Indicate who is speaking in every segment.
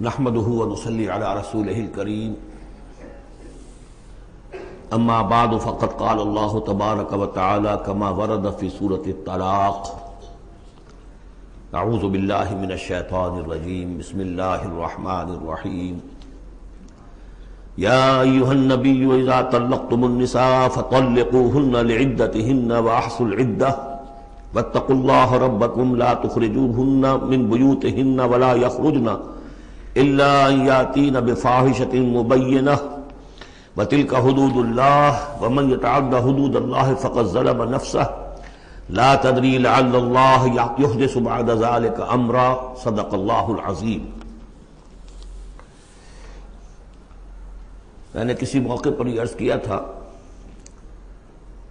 Speaker 1: نحمده ونصلي على رسوله الكريم اما بعد فقد قال الله تبارك وتعالى كما ورد في سورة الطلاق اعوذ بالله من الشيطان الرجيم بسم الله الرحمن الرحيم يا ايها النبي اذا طلقتم النساء فطلقوهن لعدتهن واحصوا العدة واتقوا الله ربكم لا تخرجوهن من بيوتهن ولا يخرجن الا ان ياتين بفاحشة مبينة وتلك حدود الله ومن يتعد حدود الله فقد ظلم نفسه لا تدري لعل الله يحدث بعد ذلك امرا صدق الله العظيم۔ میں نے کسی موقع پر یہ عرض کیا تھا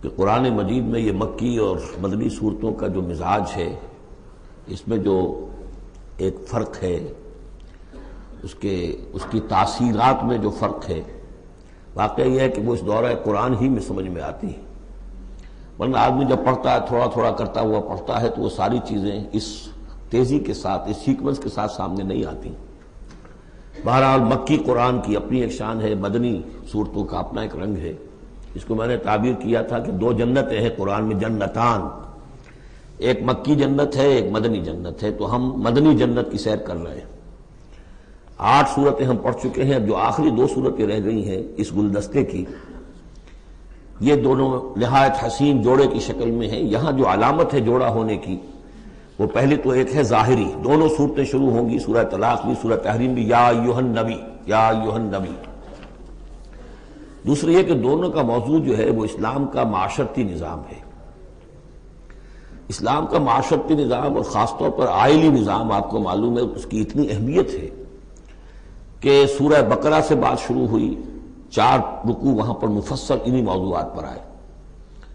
Speaker 1: کہ قرآن مجید میں یہ مکی اور مدنی صورتوں کا جو مزاج ہے، اس میں جو ایک فرق ہے، اس کی تاثیرات میں جو فرق ہے، واقعہ یہ ہے کہ وہ اس دورہ قرآن ہی میں سمجھ میں آتی ہے، ورنہ آدمی جب پڑھتا ہے تھوڑا تھوڑا کرتا ہوا پڑھتا ہے تو وہ ساری چیزیں اس تیزی کے ساتھ، اس سیکوینس کے ساتھ سامنے نہیں آتی۔ بہرحال مکی قرآن کی اپنی ایک شان ہے، مدنی صورتوں کا اپنا ایک رنگ ہے۔ اس کو میں نے تعبیر کیا تھا کہ دو جنتیں ہیں قرآن میں، جنتان، ایک مکی جنت ہے، ایک مدنی جنت ہے، تو ہم مدنی جنت کی سیر کر رہے ہیں۔ 8 صورتیں ہم پڑھ چکے ہیں، اب جو آخری 2 صورتیں رہ گئی ہیں اس گلدستے کی، یہ دونوں نہایت حسین جوڑے کی شکل میں ہیں۔ یہاں جو علامت ہے جوڑا ہونے کی، وہ پہلے تو ایک ہے ظاہری، دونوں صورتیں شروع ہوں گی، سورہ طلاق بھی، سورہ تحریم بھی، یا ایھا النبی، یا ایھا النبی۔ دوسری یہ کہ دونوں کا موضوع جو ہے وہ اسلام کا معاشرتی نظام ہے۔ اسلام کا معاشرتی نظام اور خاص طور پر آئلی نظام، آپ کو معلوم ہے اس کی اتنی اہمیت ہے کہ سورہ بقرہ سے بات شروع ہوئی، 4 رکوع وہاں پر مفصل انہی موضوعات پر آئے،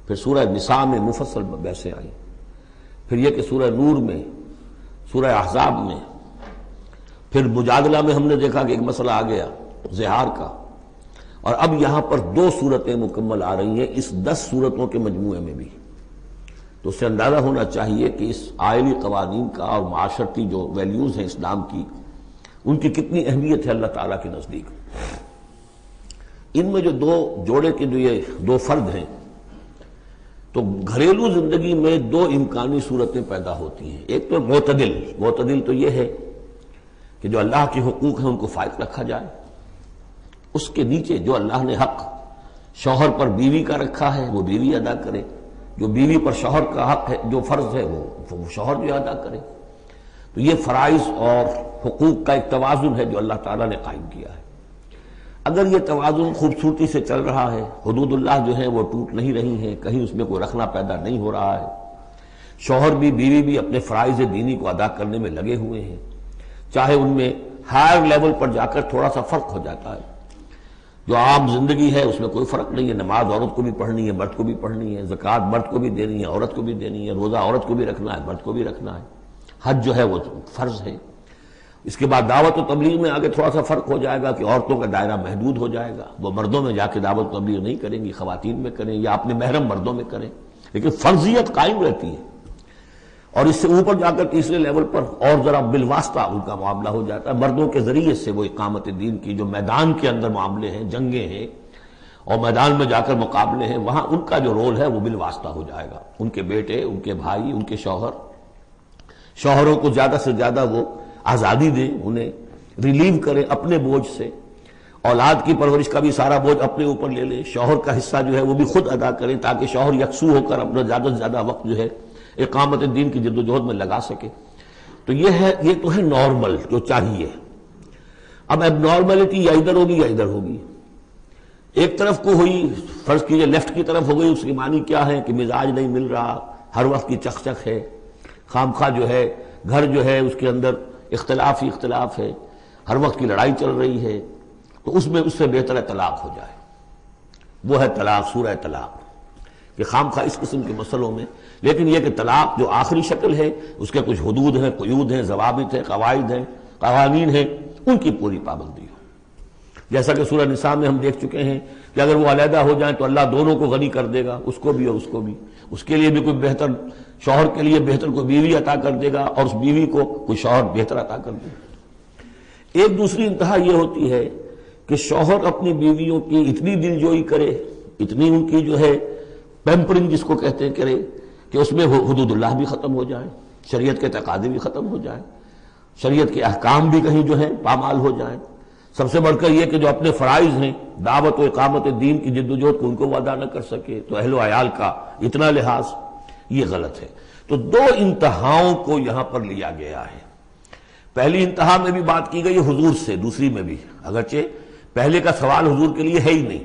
Speaker 1: پھر سورہ نساء میں مفصل بحثیں آئیں، پھر یہ کہ سورہ نور میں، سورہ احزاب میں، پھر مجادلہ میں ہم نے دیکھا کہ ایک مسئلہ آ گیا زہار کا، اور اب یہاں پر 2 صورتیں مکمل آ رہی ہیں اس 10 صورتوں کے مجموعے میں بھی۔ تو اس سے اندازہ ہونا چاہیے کہ اس آئلی قوانین کا اور معاشرتی جو ویلیوز ہیں اسلام کی، ان کی کتنی اہمیت ہے اللہ تعالیٰ کے نزدیک۔ ان میں جو 2 جوڑے کے جو یہ 2 فرد ہیں، تو گھریلو زندگی میں 2 امکانی صورتیں پیدا ہوتی ہیں۔ ایک تو معتدل تو یہ ہے کہ جو اللہ کے حقوق ہیں ان کو فائق رکھا جائے، اس کے نیچے جو اللہ نے حق شوہر پر بیوی کا رکھا ہے وہ بیوی ادا کرے، جو بیوی پر شوہر کا حق ہے، جو فرض ہے وہ شوہر جو ادا کرے۔ تو یہ فرائض اور حقوق کا ایک توازن ہے جو اللہ تعالیٰ نے قائم کیا ہے۔ اگر یہ توازن خوبصورتی سے چل رہا ہے، حدود اللہ جو ہیں وہ ٹوٹ نہیں رہی ہیں، کہیں اس میں کوئی رخنا پیدا نہیں ہو رہا ہے، شوہر بھی بیوی بھی اپنے فرائض دینی کو ادا کرنے میں لگے ہوئے ہیں، چاہے ان میں ہائر لیول پر جا کر تھوڑا سا فرق ہو جاتا ہے، جو عام زندگی ہے اس میں کوئی فرق نہیں ہے، نماز عورت کو بھی پڑھنی ہے، مرد کو بھی پڑھنی ہے، زکوٰۃ مرد کو بھی دینی ہے، عورت کو بھی دینی ہے، روزہ عورت کو بھی رکھنا ہے، مرد کو بھی رکھنا ہے، حج جو ہے وہ فرض ہے۔ اس کے بعد دعوت و تبلیغ میں آگے تھوڑا سا فرق ہو جائے گا کہ عورتوں کا دائرہ محدود ہو جائے گا، وہ مردوں میں جا کے دعوت و تبلیغ نہیں کریں گی، خواتین میں کریں یا اپنے محرم مردوں میں کریں، لیکن فرضیت قائم رہتی ہے۔ اور اس سے اوپر جا کر تیسرے لیول پر اور ذرا بالواسطہ ان کا معاملہ ہو جاتا ہے، مردوں کے ذریعے سے وہ اقامت دین کی جو میدان کے اندر معاملے ہیں، جنگیں ہیں اور میدان میں جا کر مقابلے ہیں، وہاں ان کا جو رول ہے وہ بالواسطہ ہو جائے گا۔ ان کے بیٹے، ان کے بھائی، ان کے شوہروں کو زیادہ سے زیادہ وہ آزادی دیں، انہیں ریلیو کریں اپنے بوجھ سے، اولاد کی پرورش کا بھی سارا بوجھ اپنے اوپر لے لیں، شوہر کا حصہ جو ہے وہ بھی خود ادا کریں تاکہ شوہر یکسو ہو کر اپنا زیادہ سے زیادہ وقت جو ہے اقامت دین کی جد و جہد میں لگا سکے۔ تو یہ تو ہے نارمل جو چاہیے۔ اب اب نارملٹی یا ادھر ہوگی یا ادھر ہوگی، ایک طرف کو ہوئی، فرض کیجئے لیفٹ کی طرف ہو گئی، اس کی معنی کیا ہے کہ مزاج نہیں مل رہا، ہر وقت کی چک ہے، خام خواہ جو ہے گھر جو ہے اس کے اندر اختلاف ہی اختلاف ہے، ہر وقت کی لڑائی چل رہی ہے، تو اس سے بہتر ہے طلاق ہو جائے۔ وہ ہے طلاق، سورہ طلاق، کہ خام خواہ اس قسم کے مسئلوں میں، لیکن یہ کہ طلاق جو آخری شکل ہے اس کے کچھ حدود ہیں، قیود ہیں، ضوابط ہیں، قواعد ہیں، قوانین ہیں، ان کی پوری پابندی ہو۔ جیسا کہ سورہ نساء میں ہم دیکھ چکے ہیں کہ اگر وہ علیحدہ ہو جائیں تو اللہ دونوں کو غنی کر دے گا، اس کو بھی اور اس کو بھی، اس کے لیے بھی کوئی بہتر شوہر کے لیے بہتر کوئی بیوی عطا کر دے گا اور اس بیوی کو کوئی شوہر بہتر عطا کر دے گا۔ ایک دوسری انتہا یہ ہوتی ہے کہ شوہر اپنی بیویوں کی اتنی دلجوئی کرے، اتنی ان کی جو ہے پیمپرنگ جس کو کہتے ہیں کرے، کہ اس میں حدود اللہ بھی ختم ہو جائیں، شریعت کے تقاضے بھی ختم ہو جائیں، شریعت کے احکام بھی کہیں جو ہے پامال ہو جائیں۔ سب سے بڑھ کر یہ کہ جو اپنے فرائض ہیں، دعوت و اقامت دین کی جد و جہد کو ان کو ادا نہ کر سکے، تو اہل و عیال کا اتنا لحاظ، یہ غلط ہے۔ تو دو انتہاؤں کو یہاں پر لیا گیا ہے۔ پہلی انتہا میں بھی بات کی گئی حضور سے، دوسری میں بھی، اگرچہ پہلے کا سوال حضور کے لیے ہے ہی نہیں،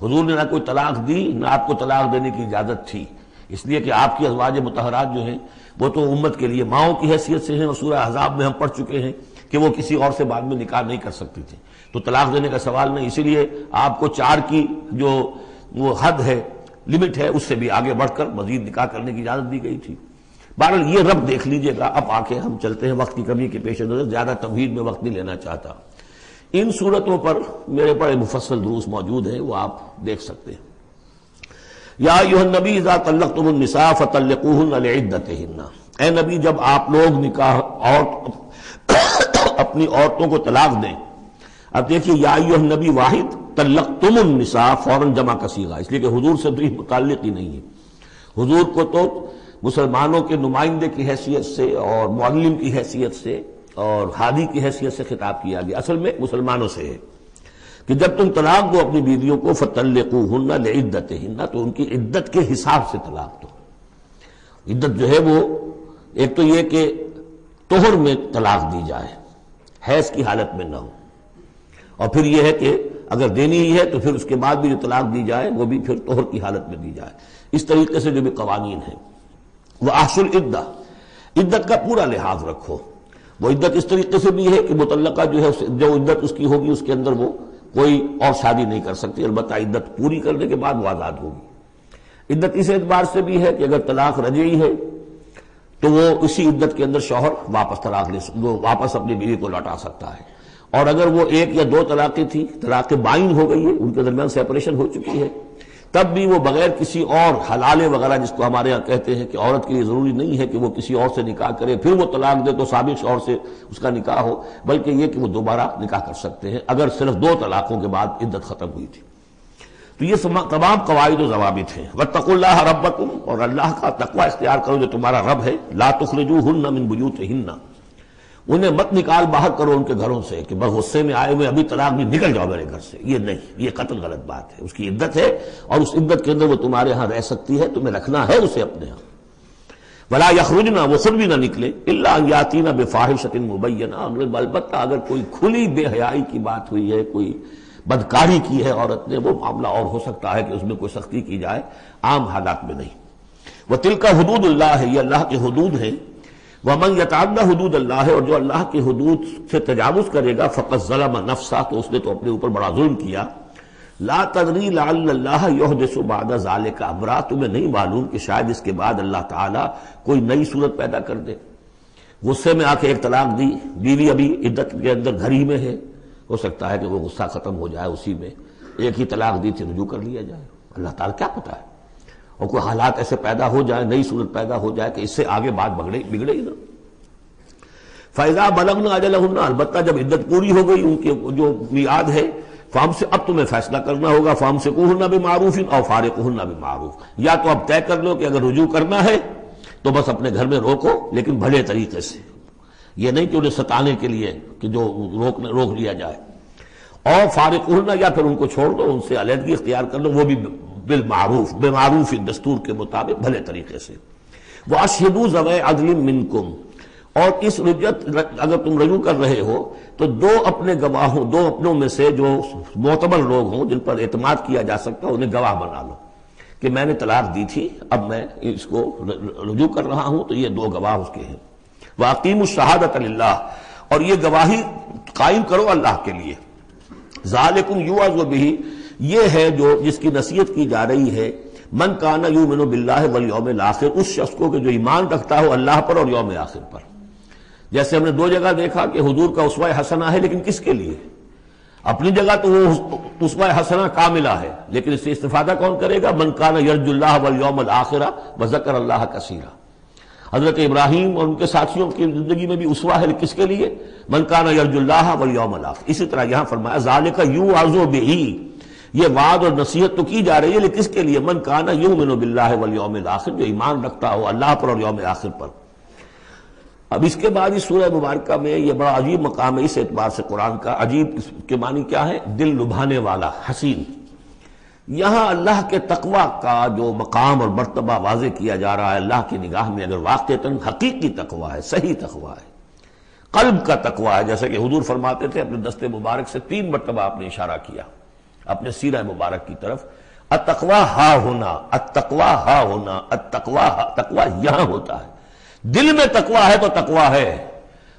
Speaker 1: حضور نے نہ کوئی طلاق دی نہ آپ کو طلاق دینے کی اجازت تھی، اس لیے کہ آپ کی ازواج مطہرات جو ہیں وہ تو امت کے لیے ماؤں کی حیثیت سے ہیں، اور سورہ احزاب میں ہم پڑھ چکے ہیں کہ وہ کسی اور سے بعد میں نکاح نہیں کر سکتی تھی، تو طلاق دینے کا سوال نہیں، اسی لیے آپ کو 4 کی جو وہ حد ہے، لمٹ ہے، اس سے بھی آگے بڑھ کر مزید نکاح کرنے کی اجازت دی گئی تھی۔ بہرحال یہ رب دیکھ لیجئے گا۔ اب آ کے ہم چلتے ہیں، وقت کی کمی کے پیش نظر زیادہ تمہید میں وقت نہیں لینا چاہتا۔ ان صورتوں پر میرے بڑے مفصل دروس موجود ہیں، وہ آپ دیکھ سکتے ہیں۔ یا ایھا النبی اذا طلقتم النساء فطلقوہن لعدتہن، اے نبی جب آپ لوگ نکاح اور اپنی عورتوں کو طلاق دیں۔ اب دیکھیے یا ایھا النبی واحد، طلقتم النساء فوراً جمع کا صیغہ، اس لیے کہ حضور سے تو متعلق ہی نہیں ہے۔ حضور کو تو مسلمانوں کے نمائندے کی حیثیت سے اور معلم کی حیثیت سے اور ہادی کی حیثیت سے خطاب کیا گیا، اصل میں مسلمانوں سے ہے کہ جب تم طلاق دو اپنی بیویوں کو فطلقوہن لعدتہن، تو ان کی عدت کے حساب سے طلاق دو۔ عدت جو ہے وہ ایک تو یہ کہ طہر میں طلاق دی جائے، حیض کی حالت میں نہ ہو، اور پھر یہ ہے کہ اگر دینی ہی ہے تو پھر اس کے بعد بھی جو طلاق دی جائے وہ بھی پھر طہر کی حالت میں دی جائے۔ اس طریقے سے جو بھی قوانین ہیں، وَأَحْصُوا الْعِدَّةَ، عدت کا پورا لحاظ رکھو۔ وہ عدت اس طریقے سے بھی ہے کہ مطلقہ جو ہے جو عدت اس کی ہوگی اس کے اندر وہ کوئی اور شادی نہیں کر سکتی، البتہ عدت پوری کرنے کے بعد وہ آزاد ہوگی۔ عدت اس اعتبار سے بھی ہے کہ اگر طلاق رجعی ہے تو وہ اسی عدت کے اندر شوہر واپس اپنی بیوی کو لوٹا سکتا ہے، اور اگر وہ 1 یا 2 طلاقیں تھی، طلاق بائن ہو گئی ہے، ان کے درمیان سیپریشن ہو چکی ہے، تب بھی وہ بغیر کسی اور حلالے وغیرہ جس کو ہمارے یہاں کہتے ہیں کہ عورت کے لیے ضروری نہیں ہے کہ وہ کسی اور سے نکاح کرے پھر وہ طلاق دے تو سابق شوہر سے اس کا نکاح ہو، بلکہ یہ کہ وہ دوبارہ نکاح کر سکتے ہیں اگر صرف 2 طلاقوں کے بعد عدت ختم ہوئی تھی۔ تو یہ تمام قواعد و ضوابط ہیں۔ واتقوا اللہ ربکم، اور اللہ کا تقوی اختیار کرو جو تمہارا رب ہے۔ لا تخرجوہن من بیوتہن، انہیں مت نکال باہر کرو ان کے گھروں سے کہ بس غصے میں آئے ہوئے ابھی طلاق بھی نکل جاؤ میرے گھر سے، یہ نہیں، یہ قطعاً غلط بات ہے۔ اس کی عدت ہے اور اس عدت کے اندر وہ تمہارے ہاں رہ سکتی ہے، تمہیں رکھنا ہے اسے اپنے ہاں۔ ولا یخرجن، وہ خود بھی نہ نکلے، الا ان یاتین بفاحشۃ مبینہ، البتہ اگر کوئی کھلی بے حیائی کی بات ہوئی ہے، کوئی بدکاری کی ہے عورت نے، وہ معاملہ اور ہو سکتا ہے کہ اس میں کوئی سختی کی جائے، عام حالات میں نہیں۔ وتلک حدود اللہ، یہ اللہ کے حدود ہیں۔ ومن یتعد حدود اللہ، اور جو اللہ کی حدود سے تجاوز کرے گا، فقط ظلم نفسہ، تو اس نے تو اپنے اوپر بڑا ظلم کیا۔ لا تدری لعل اللہ یحدث بعد ذلک امرا، تمہیں نہیں معلوم کہ شاید اس کے بعد اللہ تعالیٰ کوئی نئی صورت پیدا کر دے۔ غصے میں آ کے 1 طلاق دی، بیوی ابھی عدت کے اندر گھر ہی میں ہے، ہو سکتا ہے کہ وہ غصہ ختم ہو جائے، اسی میں 1 ہی طلاق دی تھی رجوع کر لیا جائے، اللہ تعالیٰ کیا پتہ ہے، اور کوئی حالات ایسے پیدا ہو جائے، نئی صورت پیدا ہو جائے کہ اس سے آگے بات بگڑے ہی نہ۔ فَإِذَا بَلَغْنَ أَجَلَهُنَّ، البتہ جب عدت پوری ہو گئی ان کی جو میعاد ہے، فَأَمْسِكُوهُنَّ، اب تمہیں فیصلہ کرنا ہوگا، فَأَمْسِكُوهُنَّ بِمَعْرُوفٍ أَوْ فَارِقُوهُنَّ بِمَعْرُوفٍ، یا تو اب طے کر لو کہ اگر رجوع کرنا ہے تو بس اپنے گھر میں روکو، لیکن بھلے طریقے سے، یہ نہیں کہ انہیں ستانے کے لیے کہ جو روک لیا جائے، اور فارقوہن، یا پھر ان کو چھوڑ دو، ان سے علیحدگی اختیار کر لو، وہ بھی بالمعروف، بمعروف دستور کے مطابق بھلے طریقے سے۔ وَأَشْهِدُوا ذَوَيْ عَدْلٍ مِّنْكُمْ، اور اس رجعت اگر تم رجوع کر رہے ہو تو 2 اپنے گواہوں، 2 اپنوں میں سے جو معتبر لوگ ہوں، جن پر اعتماد کیا جا سکتا ہے، انہیں گواہ بنا لو کہ میں نے طلاق دی تھی، اب میں اس کو رجوع کر رہا ہوں، تو یہ 2 گواہ اس کے ہیں۔ وَأَقِیمُوا الشَّهَادَةَ لِلَّهِ، اور یہ گواہی قائم کرو اللہ کے لیے۔ ذَلِكُمْ يُوعَظُ بِهِ، یہ ہے جو جس کی نصیحت کی جا رہی ہے، من کان یؤمن باللہ والیوم الآخر، اس شخص کو کہ جو ایمان رکھتا ہو اللہ پر اور یوم آخر پر۔ جیسے ہم نے 2 جگہ دیکھا کہ حضور کا اسوہ حسنہ ہے، لیکن کس کے لیے؟ اپنی جگہ تو وہ اسوہ حسنہ کاملہ ہے، لیکن اس سے استفادہ کون کرے گا؟ من کان یرجو اللہ والیوم الآخر وذکر اللہ کثیرا، حضرت ابراہیم اور ان کے ساتھیوں کی زندگی میں بھی اسوہ ہے کس کے لیے؟ من کان یرجو اللہ والیوم الاخر. اسی طرح یہاں فرمایا ذالک یوعظ بہ، یہ وعد اور نصیحت تو کی جا رہی ہے لیکن کس کے لیے؟ من کان یؤمن باللہ والیوم الاخر، جو ایمان رکھتا ہو اللہ پر اور یوم آخر پر. اب اس کے بعد اس سورہ مبارکہ میں یہ بڑا عجیب مقام ہے اس اعتبار سے قرآن کا. عجیب کے معنی کیا ہے؟ دل لبھانے والا، حسین. یہاں اللہ کے تقوی کا جو مقام اور مرتبہ واضح کیا جا رہا ہے اللہ کی نگاہ میں، اگر واقعتاً حقیقی تقوی ہے، صحیح تقوی ہے، قلب کا تقوی ہے، جیسے کہ حضور فرماتے تھے اپنے دست مبارک سے 3 مرتبہ آپ نے اشارہ کیا اپنے سیرہ مبارک کی طرف، التقوی ہا ہونا، التقوی ہا ہونا، التقوی ہا، تقوی یہاں ہوتا ہے. دل میں تقوی ہے تو تقوی ہے،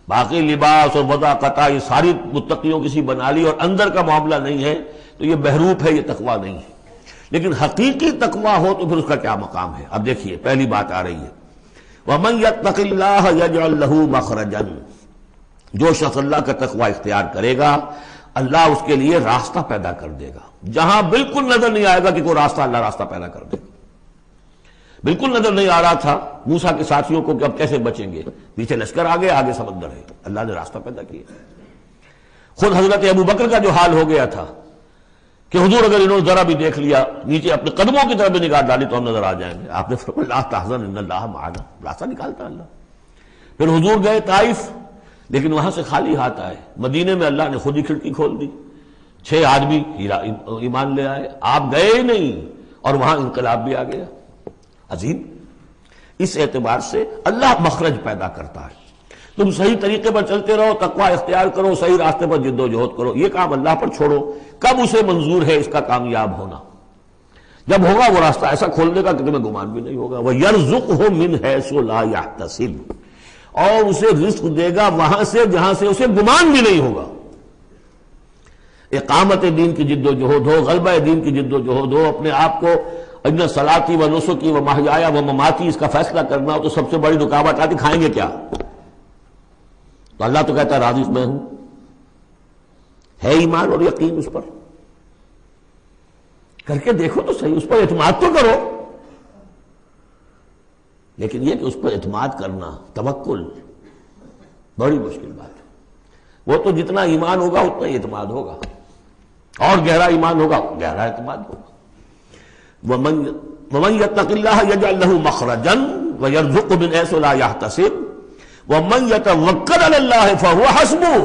Speaker 1: باقی لباس اور وضاقت یہ ساری متقیوں کسی بنا لی اور اندر کا معاملہ نہیں ہے تو یہ بہروپ ہے، یہ تقوی نہیں ہے. لیکن حقیقی تقوی ہو تو پھر اس کا کیا مقام ہے؟ اب دیکھیے پہلی بات آ رہی ہے، وَمَن يَتَّقِ اللَّهَ يَجْعَلْ لَهُ مَخْرَجًا، جو شخص اللہ کا تقوی اختیار کرے گا اللہ اس کے لیے راستہ پیدا کر دے گا. جہاں بالکل نظر نہیں آئے گا کہ کوئی راستہ، اللہ راستہ پیدا کر دے گا. بالکل نظر نہیں آ رہا تھا موسیٰ کے ساتھیوں کو کہ اب کیسے بچیں گے، پیچھے لشکر آگے، آگے سمندر ہے، اللہ نے راستہ پیدا کیا. خود حضرت ابو بکر کا جو حال ہو گیا تھا کہ حضور اگر انہوں نے ذرا بھی دیکھ لیا، نیچے اپنے قدموں کی طرف بھی نگاہ ڈالی تو ہم نظر آ جائیں گے. آپ نے فرمایا لا تحزن ان اللہ معنا، راستہ نکالتا اللہ. پھر حضور گئے طائف، لیکن وہاں سے خالی ہاتھ آئے. مدینے میں اللہ نے خود ہی کھڑکی کھول دی، 6 آدمی ایمان لے آئے. آپ گئے ہی نہیں اور وہاں انقلاب بھی آ گیا. عظیم. اس اعتبار سے اللہ مخرج پیدا کرتا ہے. تم صحیح طریقے پر چلتے رہو، تقوی اختیار کرو، صحیح راستے پر جد و جہد کرو، یہ کام اللہ پر چھوڑو. کب اسے منظور ہے اس کا کامیاب ہونا؟ جب ہوگا وہ راستہ ایسا کھول دے گا کہ تمہیں گمان بھی نہیں ہوگا. وَيَرْزُقْهُ مِنْ حَيْثُ لَا يَحْتَسِبُ، اور اسے رزق دے گا وہاں سے جہاں سے اسے گمان بھی نہیں ہوگا. اقامت دین کی جد و جہد ہو، غلبہ دین کی جد و جہد ہو، اپنے آپ کو ان صلاتی و نسکی و محیایا و مماتی اس کا فیصلہ کرنا ہو تو سب سے بڑی رکاوٹ آتی کھائیں گے کیا؟ تو اللہ تو کہتا ہے راضی میں ہوں. ہے ایمان اور یقین اس پر؟ کر کے دیکھو تو صحیح، اس پر اعتماد تو کرو. لیکن یہ کہ اس پر اعتماد کرنا، توکل، بڑی مشکل بات ہے. وہ تو جتنا ایمان ہوگا اتنا ہی اعتماد ہوگا، اور گہرا ایمان ہوگا گہرا اعتماد ہوگا. وَمَن يَتَّقِ اللَّهَ يَجْعَلْ لَهُ مَخْرَجًا وَيَرْزُقْهُ مِنْ حَيْثُ لَا يَحْتَسِبُ وَمَن يَتَوَكَّلْ عَلَى اللَّهِ فَهُوَ حَسْبُهُ.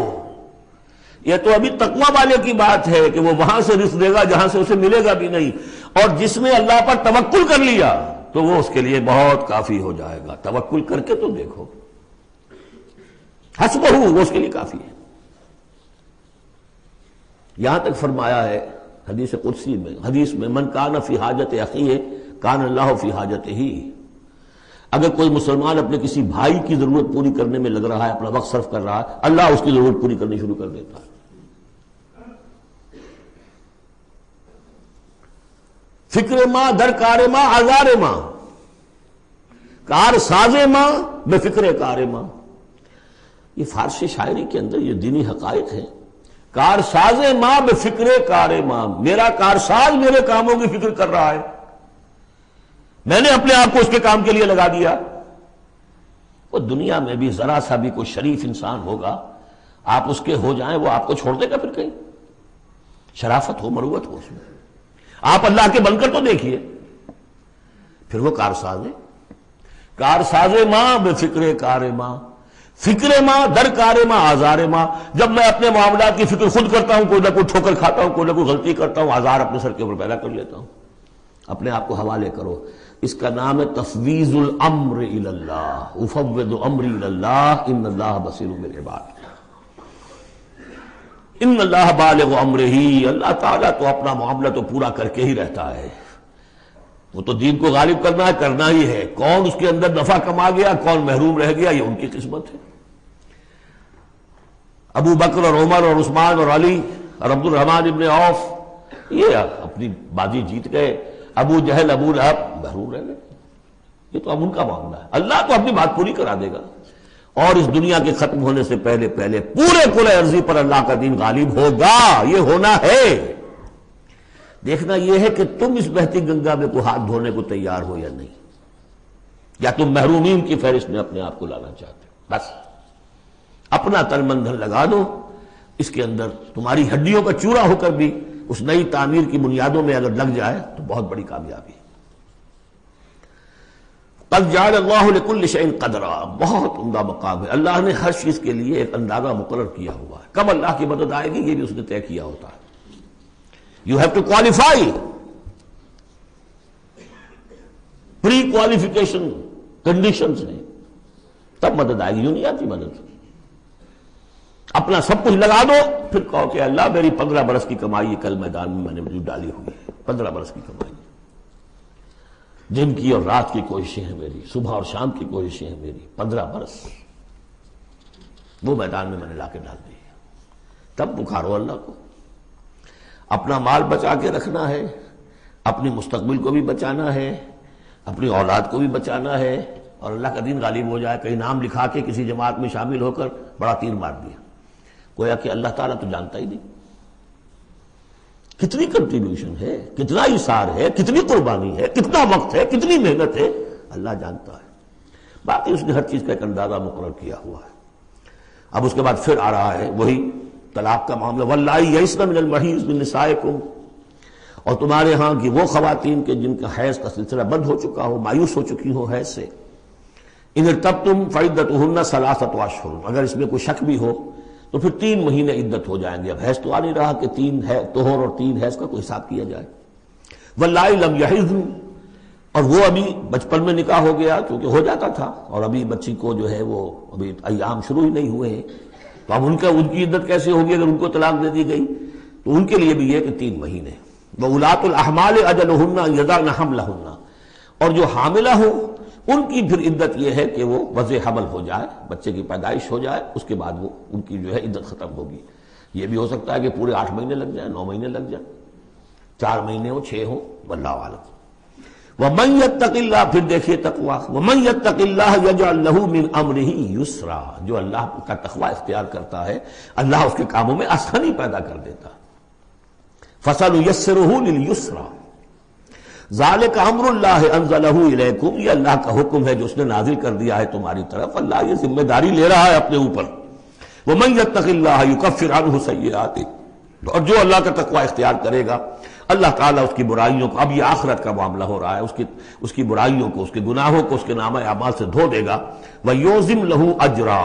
Speaker 1: یہ تو ابھی تقوی والے کی بات ہے کہ وہ وہاں سے رزق دے گا جہاں سے اسے ملے گا بھی نہیں، اور جس نے اللہ پر توکل کر لیا تو وہ اس کے لیے بہت کافی ہو جائے گا. توکل کر کے تو دیکھو، حسبہ، وہ اس کے لیے کافی ہے. یہاں تک فرمایا ہے حدیث قدسی میں، حدیث میں، من کان فی حاجت اخیہ کان اللہ فی حاجتہ. اگر کوئی مسلمان اپنے کسی بھائی کی ضرورت پوری کرنے میں لگ رہا ہے، اپنا وقت صرف کر رہا ہے، اللہ اس کی ضرورت پوری کرنی شروع کر دیتا ہے. فکر ماں در کار ماں آزار ماں، کار ساز ماں بے فکر کار ماں. یہ فارسی شاعری کے اندر یہ دینی حقائق ہیں. کار ساز ماں بے فکر کار ماں، میرا کارساز میرے کاموں کی فکر کر رہا ہے، میں نے اپنے آپ کو اس کے کام کے لیے لگا دیا. وہ دنیا میں بھی ذرا سا بھی کوئی شریف انسان ہوگا، آپ اس کے ہو جائیں وہ آپ کو چھوڑ دے گا پھر کہیں؟ شرافت ہو، مروت ہو اس میں. آپ اللہ کے بن کر تو دیکھیے. پھر وہ کارساز ہے. کارساز ماں بے فکر کار ماں، فکر ماں در کار ماں آزار ماں. جب میں اپنے معاملات کی فکر خود کرتا ہوں، کوئی نہ کوئی ٹھوکر کھاتا ہوں، کوئی نہ کوئی غلطی کرتا ہوں، آزار اپنے سر کے اوپر پیدا کر لیتا ہوں. اپنے آپ کو حوالے کرو. اس کا نام ہے تفویض الامر الی اللہ. افوض امری الی اللہ ان اللہ بصیر بالعباد. ان اللہ بالغ امرہ، اللہ تعالیٰ تو اپنا معاملہ تو پورا کر کے ہی رہتا ہے. وہ تو دین کو غالب کرنا ہی ہے. کون اس کے اندر نفع کما گیا، کون محروم رہ گیا، یہ ان کی قسمت ہے. ابو بکر اور عمر اور عثمان اور علی اور عبد الرحمن ابن عوف یہ اپنی بازی جیت گئے. ابو جہل، ابو لہب محروم رہ گئے. یہ تو اب ان کا معاملہ ہے. اللہ تو اپنی بات پوری کرا دے گا، اور اس دنیا کے ختم ہونے سے پہلے پورے کل ارضی پر اللہ کا دین غالب ہوگا. یہ ہونا ہے. دیکھنا یہ ہے کہ تم اس بہتی گنگا میں کو ہاتھ دھونے کو تیار ہو یا نہیں. یا تم محرومین کی فہرست میں اپنے آپ کو لانا چاہتے ہو؟ بس اپنا تن من دھن لگا دو اس کے اندر، تمہاری ہڈیوں کا چورا ہو کر بھی اس نئی تعمیر کی بنیادوں میں اگر لگ جائے تو بہت بڑی کامیابی ہے۔ قد جعل اللہ لکل شیء قدرا، بہت عمدہ مقام ہے، اللہ نے ہر چیز کے لیے ایک اندازہ مقرر کیا ہوا ہے، کب اللہ کی مدد آئے گی یہ بھی اس نے طے کیا ہوتا ہے۔ You have to qualify, pre qualification conditions ہیں، تب مدد آئے گی، یوں نہیں آتی مدد۔ اپنا سب کچھ لگا دو پھر کہو کہ اللہ میری 15 برس کی کمائی کل میدان میں نے جو ڈالی ہوئی ہے، 15 برس کی کمائی، دن کی اور رات کی کوششیں ہیں میری، صبح اور شام کی کوششیں ہیں میری، 15 برس وہ میدان میں نے لا کے ڈال دی ہے۔ تب پکارو اللہ کو۔ اپنا مال بچا کے رکھنا ہے، اپنی مستقبل کو بھی بچانا ہے، اپنی اولاد کو بھی بچانا ہے، اور اللہ کا دین غالب ہو جائے، کہیں نام لکھا کے کسی جماعت میں شامل ہو کر بڑا تیر مار دیا، گویا کہ اللہ تعالیٰ تو جانتا ہی نہیں کتنی کنٹریبیوشن ہے، کتنا اثار ہے، کتنی قربانی ہے، کتنا وقت ہے، کتنی محنت ہے، اللہ جانتا ہے۔ باقی اس نے ہر چیز کا ایک اندازہ مقرر کیا ہوا ہے۔ اب اس کے بعد پھر آ رہا ہے وہی طلاق کا معاملہ، واللائی یئسن من المحیض من نسائکم، اور تمہارے ہاں کی وہ خواتین کے جن کا حیض کا سلسلہ بند ہو چکا ہو، مایوس ہو چکی ہو حیض سے، ان ارتبتم فعدتہن ثلاثۃ اشہر، اگر اس میں کوئی شک بھی ہو تو پھر 3 مہینے عدت ہو جائیں گے۔ اب حیض تو آ نہیں رہا کہ 3 طہور اور 3 حیض کا کوئی حساب کیا جائے۔ واللائی لم یحضن، اور وہ ابھی بچپن میں نکاح ہو گیا کیونکہ ہو جاتا تھا، اور ابھی بچی کو جو ہے وہ ابھی ایام شروع ہی نہیں ہوئے ہیں، تو اب ان کی عدت کیسے ہوگی اگر ان کو طلاق دے دی گئی؟ تو ان کے لیے بھی یہ کہ 3 مہینے۔ وَأُولَاتُ الْأَحْمَالِ أَجَلُهُنَّ أَن يَضَعْنَ حَمْلَهُنَّ، اور جو حاملہ ہوں ان کی پھر عدت یہ ہے کہ وہ وضع حمل ہو جائے، بچے کی پیدائش ہو جائے، اس کے بعد وہ ان کی جو ہے عدت ختم ہوگی۔ یہ بھی ہو سکتا ہے کہ پورے 8 مہینے لگ جائیں، 9 مہینے لگ جائیں، 4 مہینے ہو، 6 ہو، واللہ اعلم۔ وَمَن يَتَّقِ اللَّهَ، پھر دیکھیے تقویٰ، وَمَن يَتَّقِ اللَّهَ يَجْعَل لَّهُ مِنْ أَمْرِهِ يُسْرًا، جو اللہ کا تقویٰ اختیار کرتا ہے اللہ اس کے کاموں میں آسانی پیدا کر دیتا ہے۔ فَسَنُيَسِّرُهُ لِلْيُسْرَىٰ، ذالک امر اللہ انزلہ الیکم، یہ اللہ کا حکم ہے جو اس نے نازل کر دیا ہے تمہاری طرف، اللہ یہ ذمہ داری لے رہا ہے اپنے اوپر۔ ومن یتق اللہ یکفر عنہ سیئاتہ، اور جو اللہ کا تقوی اختیار کرے گا اللہ تعالیٰ اس کی برائیوں کو، اب یہ آخرت کا معاملہ ہو رہا ہے، اس کی برائیوں کو، اس کے گناہوں کو اس کے نامہ اعمال سے دھو دے گا۔ ویعظم لہ اجرا،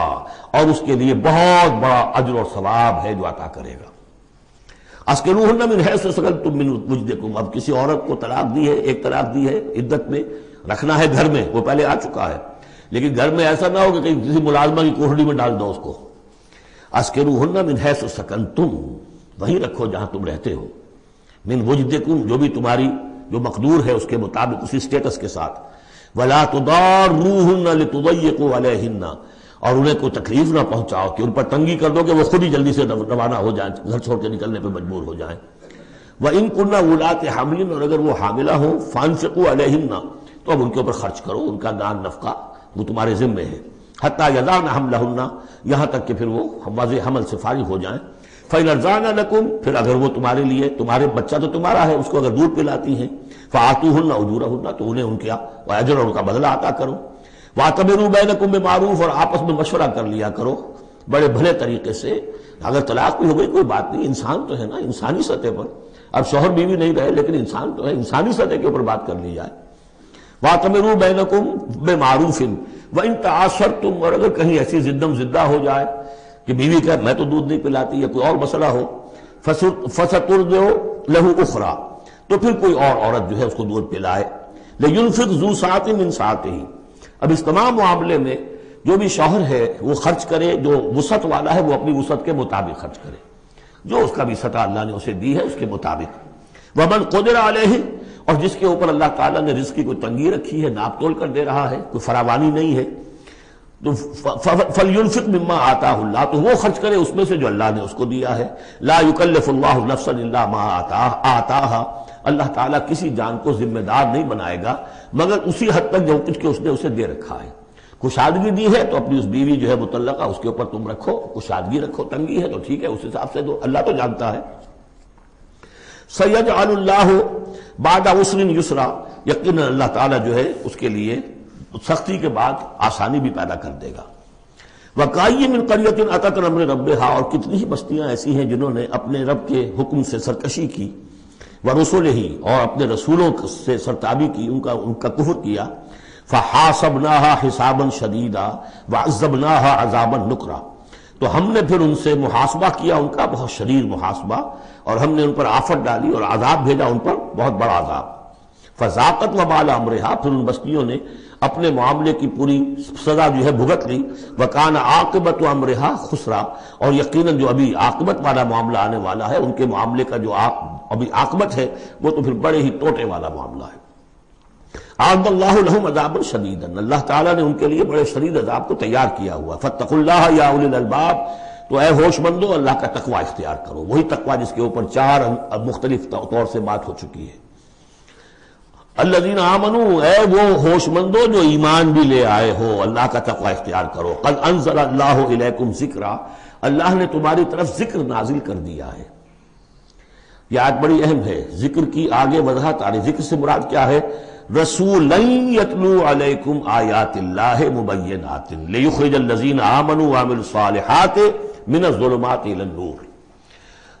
Speaker 1: اور اس کے لیے بہت بڑا اجر اور ثواب ہے جو عطا کرے گا۔ اسکنوہن من حیث سکنتم من وجدکم، اب کسی عورت کو طلاق دی ہے، ایک طلاق دی ہے، عدت میں رکھنا ہے گھر میں، وہ پہلے آ چکا ہے، لیکن گھر میں ایسا نہ ہو کہ کہیں کسی ملازمہ کی کوٹڑی میں ڈال دو اس کو۔ اسکنوہن من حیث سکنتم، وہیں رکھو جہاں تم رہتے ہو، من وجدکم، جو بھی تمہاری جو مقدور ہے اس کے مطابق، اسی سٹیٹس کے ساتھ۔ ولا تضاروہن لتضیقوا علیہن، اور انہیں کوئی تکلیف نہ پہنچاؤ کہ ان پر تنگی کر دو کہ وہ خود ہی جلدی سے روانہ ہو جائیں، گھر چھوڑ کے نکلنے پہ مجبور ہو جائیں۔ وَإِن كُنَّ أُولَاتِ حَمْلٍ، اور اگر وہ حاملہ ہوں، فَأَنفِقُوا عَلَيْهِنَّ، تو اب ان کے اوپر خرچ کرو، ان کا دان نفقہ وہ تمہارے ذمے ہے، حَتَّى يَضَعْنَ حَمْلَهُنَّ، یہاں تک کہ پھر وہ واضح حمل سے فارغ ہو جائیں۔ فَإِنْ أَرْضَعْنَ لَكُمْ، پھر اگر وہ تمہارے لیے، تمہارے بچہ تو تمہارا ہے، اس کو اگر دودھ پلاتی ہیں، فَآتُوهُنَّ أُجُورَهُنَّ، تو انہیں ان کا اجر اور ان کا بدلہ عطا کرو۔ وَاعْتَبِرُوا بَيْنَكُمْ بِمَعْرُوفٍ، اور آپس میں مشورہ کر لیا کرو بڑے بھلے طریقے سے۔ اگر طلاق بھی ہو گئی کوئی بات نہیں، انسان تو ہے نا، انسانی سطح پر، اب شوہر بیوی نہیں رہے لیکن انسان تو ہے، انسانی سطح کے اوپر بات کر لی جائے۔ وَاعْتَبِرُوا بَيْنَكُمْ بِمَعْرُوفٍ وَإِن تَعَاثَرْتُمْ، اور اگر کہیں ایسی زدم زدہ ہو جائے کہ بیوی کا میں تو دودھ نہیں پلاتی یا کوئی اور مسئلہ ہو، فَسَتُرْضِعُ لَهُ أُخْرَىٰ، تو پھر کوئی اور عورت جو ہے اس کو دودھ پلائے۔ لِيُنْفِقْ ذُو سَعَةٍ مِّن سَعَتِهِ، اب اس تمام معاملے میں جو بھی شوہر ہے وہ خرچ کرے، جو وسعت والا ہے وہ اپنی وسعت کے مطابق خرچ کرے، جو اس کا بھی سطح اللہ نے اسے دی ہے اس کے مطابق۔ وَمَنْ قُدِرَ عَلَيْهِ، اور جس کے اوپر اللہ تعالیٰ نے رزق کی کوئی تنگی رکھی ہے، ناپ تول کر دے رہا ہے، کوئی فراوانی نہیں ہے، تو فَلْيُنْفِقْ مِمَّا آتَاهُ اللَّهُ، تو وہ خرچ کرے اس میں سے جو اللہ نے اس کو دیا ہے۔ لَا يُكَلِّفُ اللَّهُ نَفْسًا إِلَّا مَا آتَاهَا، اللہ تعالیٰ کسی جان کو ذمہ دار نہیں بنائے گا مگر اسی حد تک جو کچھ کہ اس نے اسے دے رکھا ہے۔ کشادگی دی ہے تو اپنی اس بیوی جو ہے مطلقہ، اس کے اوپر تم رکھو، کشادگی رکھو، تنگی ہے تو ٹھیک ہے اس حساب سے دو، اللہ تو جانتا ہے۔ سَيَجْعَلُ اللَّهُ بَعْدَ عُسْرٍ يُسْرًا، یقیناً اللہ تعالیٰ جو ہے اس کے لیے سختی کے بعد آسانی بھی پیدا کر دے گا۔ وَكَأَيٍّ مِّن قَرْيَةٍ أَتَتْ عَنْ أَمْرِ رَبِّهَا، اور کتنی ہی بستیاں ایسی ہیں جنہوں نے اپنے رب کے حکم سے سرکشی کی، وَرُسُلِهِ، اور اپنے رسولوں سے سرتابی کی، ان کا کفر کیا، فَحَاسَبْنَاهَا حِسَابًا شَدِيدًا وَعَذَّبْنَاهَا عَذَابًا نُكْرًا، تو ہم نے پھر ان سے محاسبہ کیا، ان کا بہت شدید محاسبہ، اور ہم نے ان پر آفت ڈالی اور عذاب بھیجا ان پر بہت بڑا عذاب۔ فذاقت وبال امرها، پھر ان بستیوں نے اپنے معاملے کی پوری سزا جو ہے بھگت لی۔ وکان عاقبت امرها خسرا، اور یقیناً جو ابھی عاقبت والا معاملہ آنے والا ہے، ان کے معاملے کا جو ابھی عاقبت ہے وہ تو پھر بڑے ہی ٹوٹے والا معاملہ ہے۔ اعد اللہ لهم عذابا شدیدا، اللہ تعالیٰ نے ان کے لیے بڑے شدید عذاب کو تیار کیا ہوا۔ فاتقوا اللہ یا اولی الالباب، تو اے ہوش مندو اللہ کا تقوی اختیار کرو، وہی تقوی جس کے اوپر 4 مختلف طور سے بات ہو چکی ہے۔ الذین آمنوا، اے وہ ہوش مندو جو ایمان بھی لے آئے ہو، اللہ کا تقوی اختیار کرو۔ قد انزل اللہ الیکم ذکرا، اللہ نے تمہاری طرف ذکر نازل کر دیا ہے۔ یہ آیت بڑی اہم ہے، ذکر کی آگے وضاحت آ رہی۔ ذکر سے مراد کیا ہے؟ رسولا یتلو علیکم آیات اللہ مبینات لیخرج الذین آمنوا وعملوا الصالحات من الظلمات الی النور،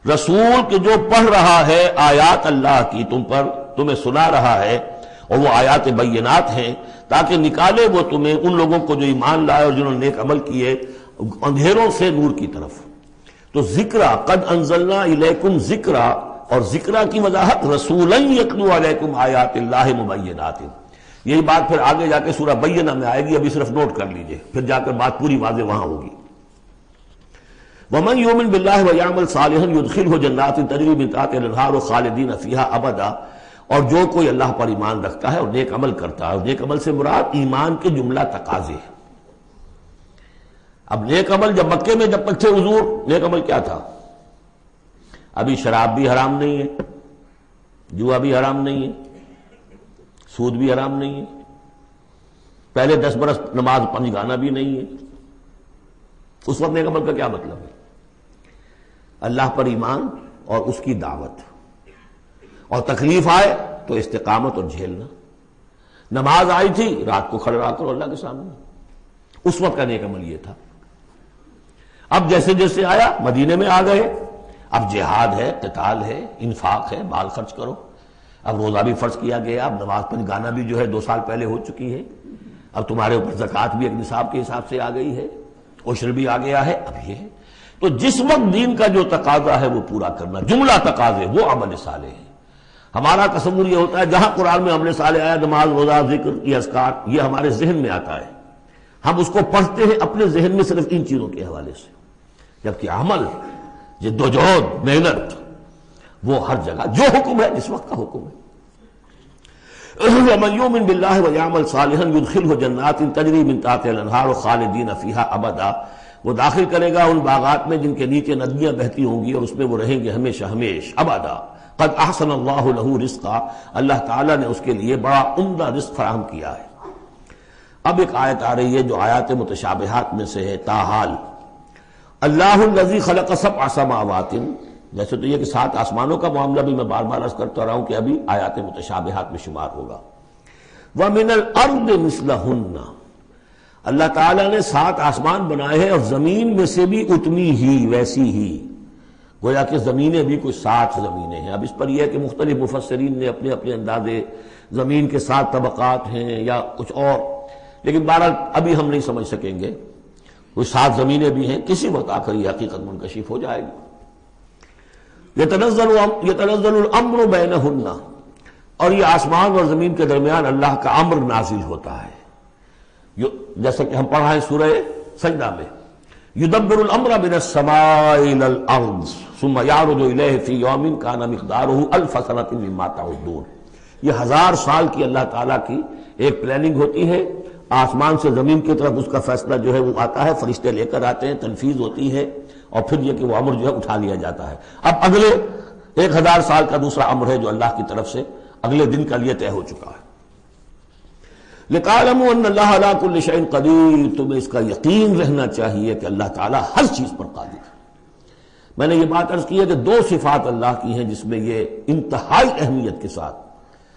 Speaker 1: رسول کہ جو پڑھ رہا ہے آیات اللہ کی تم پر، تمہیں سنا رہا ہے، اور وہ آیات بینات ہیں تاکہ نکالے وہ تمہیں، ان لوگوں کو جو ایمان لائے اور جنہوں نے نیک عمل کیے، اندھیروں سے نور کی طرف۔ تو ذکرہ، قد انزلنا الیکم ذکرہ، اور ذکرہ کی وضاحت رسولا یتلو علیکم آیات اللہ مبینات، یہی بات پھر آگے جا کے سورہ بینہ میں آئے گی، ابھی صرف نوٹ کر لیجئے، پھر جا کر بات پوری واضح وہاں ہوگی۔ وَمَن يُؤْمِن بِاللَّهِ وَيَعْمَلْ صَالِحًا يُدْخِلْهُ جَنَّاتٍ تَجْرِي مِن تَحْتِهَا الْأَنْهَارُ خَالِدِينَ فِيهَا أَبَدًا، اور جو کوئی اللہ پر ایمان رکھتا ہے اور نیک عمل کرتا ہے، اور نیک عمل سے مراد ایمان کے جملہ تقاضے ہیں۔ اب نیک عمل جب مکے میں جب تک تھے حضور، نیک عمل کیا تھا؟ ابھی شراب بھی حرام نہیں ہے، جوا بھی حرام نہیں ہے، سود بھی حرام نہیں ہے، پہلے 10 برس نماز 5 گانا بھی نہیں ہے۔ اس وقت نیک عمل کا کیا مطلب ہے؟ اللہ پر ایمان اور اس کی دعوت، اور تکلیف آئے تو استقامت اور جھیلنا۔ نماز آئی تھی، رات کو کھڑے رہا کرو اللہ کے سامنے، اس وقت کا نیک عمل یہ تھا۔ اب جیسے جیسے آیا، مدینے میں آ گئے، اب جہاد ہے، قتال ہے، انفاق ہے، مال خرچ کرو، اب روزہ بھی فرض کیا گیا، اب نماز 5 گانا بھی جو ہے 2 سال پہلے ہو چکی ہے، اب تمہارے اوپر زکوٰۃ بھی ایک نصاب کے حساب سے آ گئی ہے، عشر بھی آ گیا ہے، اب یہ ہے۔ تو جس وقت دین کا جو تقاضا ہے وہ پورا کرنا، جملہ تقاضے، وہ عمل صالح ہے۔ ہمارا تصور یہ ہوتا ہے جہاں قرآن میں عمل صالح آیا، نماز، روزہ، ذکر، یہ اذکار، یہ ہمارے ذہن میں آتا ہے، ہم اس کو پڑھتے ہیں اپنے ذہن میں صرف ان چیزوں کے حوالے سے، جبکہ عمل، جدوجہد، محنت، وہ ہر جگہ جو حکم ہے، جس وقت کا حکم ہے۔ وَمَن يُؤْمِن بِاللَّهِ وَيَعْمَلْ صَالِحًا يُدْخِلْهُ جَنَّاتٍ تَجْرِي مِن تَحْتِهَا الْأَنْهَارُ خَالِدِينَ فِيهَا أَبَدًا، وہ داخل کرے گا ان باغات میں جن کے نیچے ندیاں بہتی ہوں گی، اور اس میں وہ رہیں گے ہمیشہ ہمیش، ابدا۔ قد احسن اللہ له رزقا، اللہ تعالیٰ نے اس کے لیے بڑا عمدہ رزق فراہم کیا ہے۔ اب ایک آیت آ رہی ہے جو آیات متشابہات میں سے ہے، تاحال اللہ الذی خلق 7 سماوات، جیسے تو یہ کہ 7 آسمانوں کا معاملہ بھی میں بار بار عرض کرتا رہا ہوں کہ ابھی آیات متشابہات میں شمار ہوگا۔ وَمِنَ الْأَرْضِ مِثْلَهُنَّ، اللہ تعالیٰ نے 7 آسمان بنائے ہیں اور زمین میں سے بھی اتنی ہی، ویسی ہی، گویا کہ زمینیں بھی کوئی 7 زمینیں ہیں۔ اب اس پر یہ ہے کہ مختلف مفسرین نے اپنے اپنے اندازے، زمین کے 7 طبقات ہیں یا کچھ اور، لیکن بہرحال ابھی ہم نہیں سمجھ سکیں گے، کوئی 7 زمینیں بھی ہیں، کسی وقت آ کر یہ حقیقت منکشف ہو جائے گی۔ یتنزل الامر بینہن، اور یہ آسمان اور زمین کے درمیان اللہ کا امر نازل ہوتا ہے، جیسا کہ ہم پڑھا ہے سورہ سجدہ میں، یدبر الامر من السماء الى الارض ثم یعرج الیہ فی یوم کان مقدارہ 1000 سنۃ مما تعدون، یہ 1000 سال کی اللہ تعالیٰ کی ایک پلاننگ ہوتی ہے، آسمان سے زمین کی طرف اس کا فیصلہ جو ہے وہ آتا ہے، فرشتے لے کر آتے ہیں، تنفیذ ہوتی ہے، اور پھر یہ کہ وہ امر جو ہے اٹھا لیا جاتا ہے۔ اب اگلے 1000 سال کا دوسرا امر ہے جو اللہ کی طرف سے اگلے دن کا لیے طے ہو چکا ہے۔ لِتَعْلَمُوا أَنَّ اللَّهَ عَلَىٰ كُلِّ شَيْءٍ قَدِيرٌ، تمہیں اس کا یقین رہنا چاہیے کہ اللہ تعالیٰ ہر چیز پر قادر ہے۔ میں نے یہ بات عرض کی ہے کہ 2 صفات اللہ کی ہیں جس میں یہ انتہائی اہمیت کے ساتھ،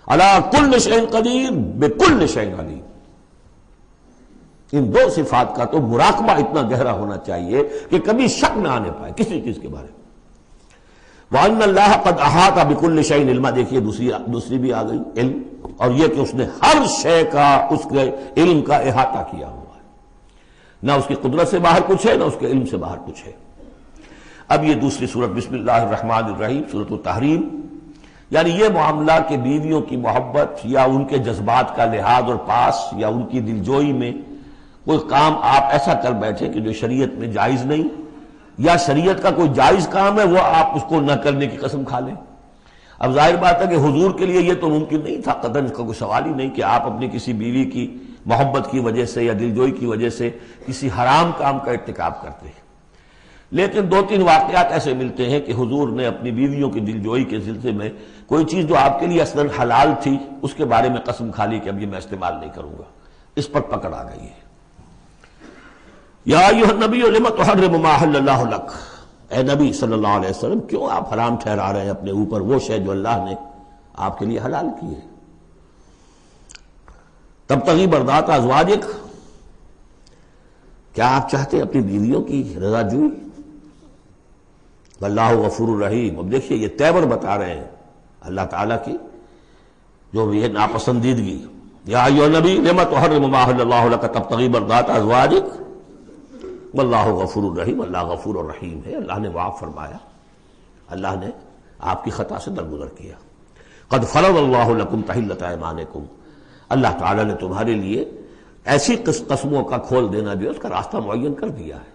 Speaker 1: عَلَىٰ كُلِّ شَيْءٍ قَدِيرٌ بِكُلِّ شَيْءٍ عَلِيمٌ، ان دو صفات کا تو مراقبہ اتنا گہرا ہونا چاہیے کہ کبھی شک نہ آنے پائے کسی چیز کے بارے میں۔ وَأَنَّ اللَّهَ قَدْ أَحَاطَ بِكُلِّ شَيْءٍ علما، دیکھیے دوسری بھی آ گئی علم، اور یہ کہ اس نے ہر شے کا اس کے علم کا احاطہ کیا ہوا ہے، نہ اس کی قدرت سے باہر کچھ ہے نہ اس کے علم سے باہر کچھ ہے۔ اب یہ دوسری سورت بسم اللہ الرحمن الرحیم، سورۃ التحریم، یعنی یہ معاملہ کہ بیویوں کی محبت یا ان کے جذبات کا لحاظ اور پاس یا ان کی دلجوئی میں کوئی کام آپ ایسا کر بیٹھے کہ جو شریعت میں جائز نہیں، یا شریعت کا کوئی جائز کام ہے وہ آپ اس کو نہ کرنے کی قسم کھا لیں۔ اب ظاہر بات ہے کہ حضور کے لیے یہ تو ممکن نہیں تھا، قطعاً اس کا کوئی سوال ہی نہیں کہ آپ اپنی کسی بیوی کی محبت کی وجہ سے یا دلجوئی کی وجہ سے کسی حرام کام کا ارتکاب کرتے ہیں۔ لیکن دو تین واقعات ایسے ملتے ہیں کہ حضور نے اپنی بیویوں کی دلجوئی کے سلسلے میں کوئی چیز جو آپ کے لیے اصلاً حلال تھی اس کے بارے میں قسم کھا لی کہ اب یہ میں استعمال نہیں کروں گا، اس پر پکڑ آ گئی ہے۔ یا ایھا النبی لم تحرم ما احل اللہ لک، اے نبی صلی اللہ علیہ وسلم کیوں آپ حرام ٹھہرا رہے ہیں اپنے اوپر وہ شے جو اللہ نے آپ کے لیے حلال کی ہے۔ تبتغی مرضات ازواجک، کیا آپ چاہتے ہیں اپنی بیویوں کی رضا جوئی؟ واللہ غفور الرحیم، اب دیکھیے یہ تیور بتا رہے ہیں اللہ تعالیٰ کی جو یہ ناپسندیدگی۔ یا ایھا النبی لم تحرم ما احل اللہ لک تبتغی مرضات ازواجک واللہ غفور الرحیم، اللہ غفور الرحیم ہے، اللہ نے معاف فرمایا، اللہ نے آپ کی خطا سے درگزر کیا۔ قد فرض اللہ لکم تحلۃ ایمانکم، اللہ تعالیٰ نے تمہارے لیے ایسی قسموں کا کھول دینا جو ہے اس کا راستہ معین کر دیا ہے۔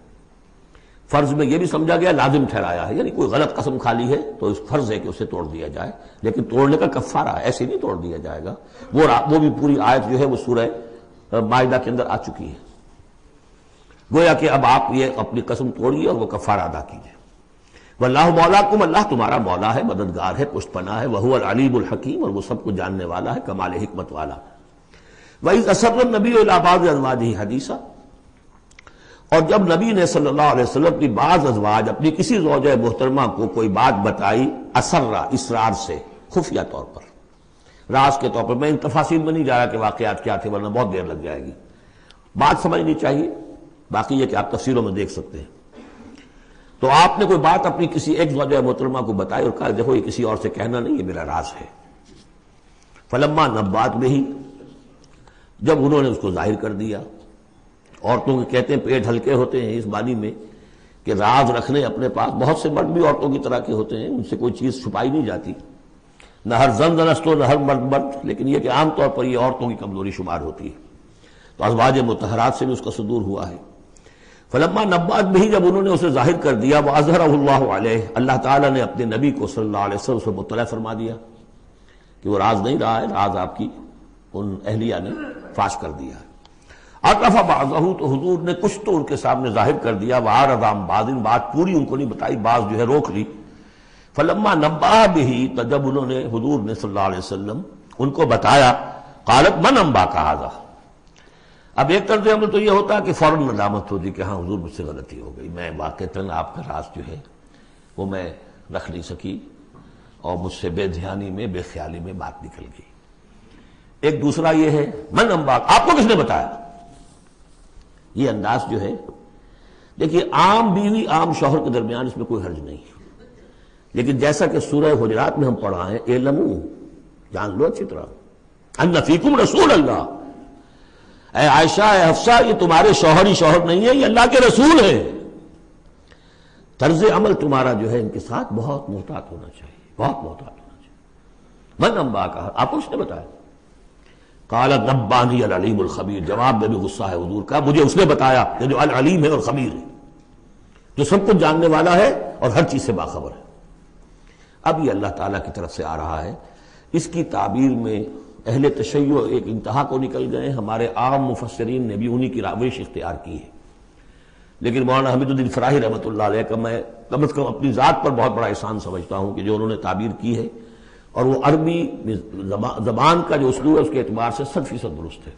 Speaker 1: فرض میں یہ بھی سمجھا گیا لازم ٹھہرایا ہے، یعنی کوئی غلط قسم کھا لی ہے تو اس فرض ہے کہ اسے توڑ دیا جائے، لیکن توڑنے کا کفارہ ہے، ایسے نہیں توڑ دیا جائے گا۔ وہ بھی پوری آیت جو ہے وہ سورہ مائدہ کے اندر آ چکی ہے، گویا کہ اب آپ یہ اپنی قسم توڑیے اور وہ کفارہ ادا کیجیے۔ واللہ مولاکم، اللہ تمہارا مولا ہے، مددگار ہے، پشت پناہ ہے، وہو العلیم الحکیم، اور وہ سب کو جاننے والا ہے، کمال حکمت والا۔ وَإِذْ أَسَرَّ النَّبِيُّ إِلَىٰ بَعْضِ أَزْوَاجِهِ حَدِيثًا، اور جب نبی نے صلی اللہ علیہ وسلم اپنی بعض ازواج، اپنی کسی زوجہ محترمہ کو کوئی بات بتائی، اسرہ، اسرار سے، خفیہ طور پر، راز کے طور پر، میں ان تفاصیل میں نہیں جا رہا کہ واقعات کیا تھے ورنہ بہت دیر لگ جائے گی، بات سمجھنی چاہیے، باقی یہ کہ آپ تفسیروں میں دیکھ سکتے ہیں۔ تو آپ نے کوئی بات اپنی کسی ایک زوجہ محترمہ کو بتائی اور کہا دیکھو یہ کسی اور سے کہنا نہیں، یہ میرا راز ہے۔ فلما نبات بہی، جب انہوں نے اس کو ظاہر کر دیا، عورتوں کے کہتے ہیں پیٹ ہلکے ہوتے ہیں اس معنی میں کہ راز رکھنے اپنے پاس، بہت سے مرد بھی عورتوں کی طرح کے ہوتے ہیں، ان سے کوئی چیز چھپائی نہیں جاتی، نہ ہر زن زنست ہو نہ ہر مرد مرد، لیکن یہ کہ عام طور پر یہ عورتوں کی کمزوری شمار ہوتی ہے۔ تو ازواج مطہرات سے بھی اس کا صدور ہوا ہے۔ فلما نبات بھی، جب انہوں نے اسے ظاہر کر دیا، واظہرہ اللہ علیہ، اللہ تعالیٰ نے اپنے نبی کو صلی اللہ علیہ وسلم سے مطلع فرما دیا کہ وہ راز نہیں رہا ہے، راز آپ کی ان اہلیہ نے فاش کر دیا ہے۔ عطف بعضہ، تو حضور نے کچھ تو ان کے سامنے ظاہر کر دیا، وعرض عن بعض، بات پوری ان کو نہیں بتائی، بعض جو ہے روک لی۔ فلما نبأ به، تو جب انہوں نے حضور نے صلی اللہ علیہ وسلم ان کو بتایا، قالت من انباک ھذا، اب ایک طرز عمل تو یہ ہوتا ہے کہ فوراً ندامت ہوتی کہ ہاں حضور مجھ سے غلطی ہو گئی، میں واقعتاً آپ کا راز جو ہے وہ میں رکھ نہیں سکی اور مجھ سے بے دھیانی میں، بے خیالی میں بات نکل گئی۔ ایک دوسرا یہ ہے من انباک، آپ کو کس نے بتایا، یہ انداز جو ہے، دیکھیے عام بیوی عام شوہر کے درمیان اس میں کوئی حرج نہیں، لیکن جیسا کہ سورہ حجرات میں ہم پڑھا ہے، اعلموا، جان لو اچھی طرح، ان فیکم رسول اللہ، اے عائشہ، اے حفصہ، یہ تمہارے شوہر ہی شوہر نہیں ہے، یہ اللہ کے رسول ہیں۔ طرز عمل تمہارا جو ہے ان کے ساتھ بہت محتاط ہونا چاہیے، بہت محتاط ہونا چاہیے۔ من انباک، آپ کو اس نے بتایا؟ قال نبانی العلیم الخبیر، جواب میں بھی غصہ ہے حضور کا، مجھے اس نے بتایا کہ جو العلیم ہے اور خبیر ہے، جو سب کچھ جاننے والا ہے اور ہر چیز سے باخبر ہے۔ اب یہ اللہ تعالیٰ کی طرف سے آ رہا ہے، اس کی تعبیر میں اہل تشیع ایک انتہا کو نکل گئے، ہمارے عام مفسرین نے بھی انہی کی روش اختیار کی ہے، لیکن مولانا حمید الدین فراہی رحمۃ اللہ علیہ کا میں کم از کم اپنی ذات پر بہت بڑا احسان سمجھتا ہوں کہ جو انہوں نے تعبیر کی ہے، اور وہ عربی زبان کا جو اسلوب ہے اس کے اعتبار سے 100% درست ہے۔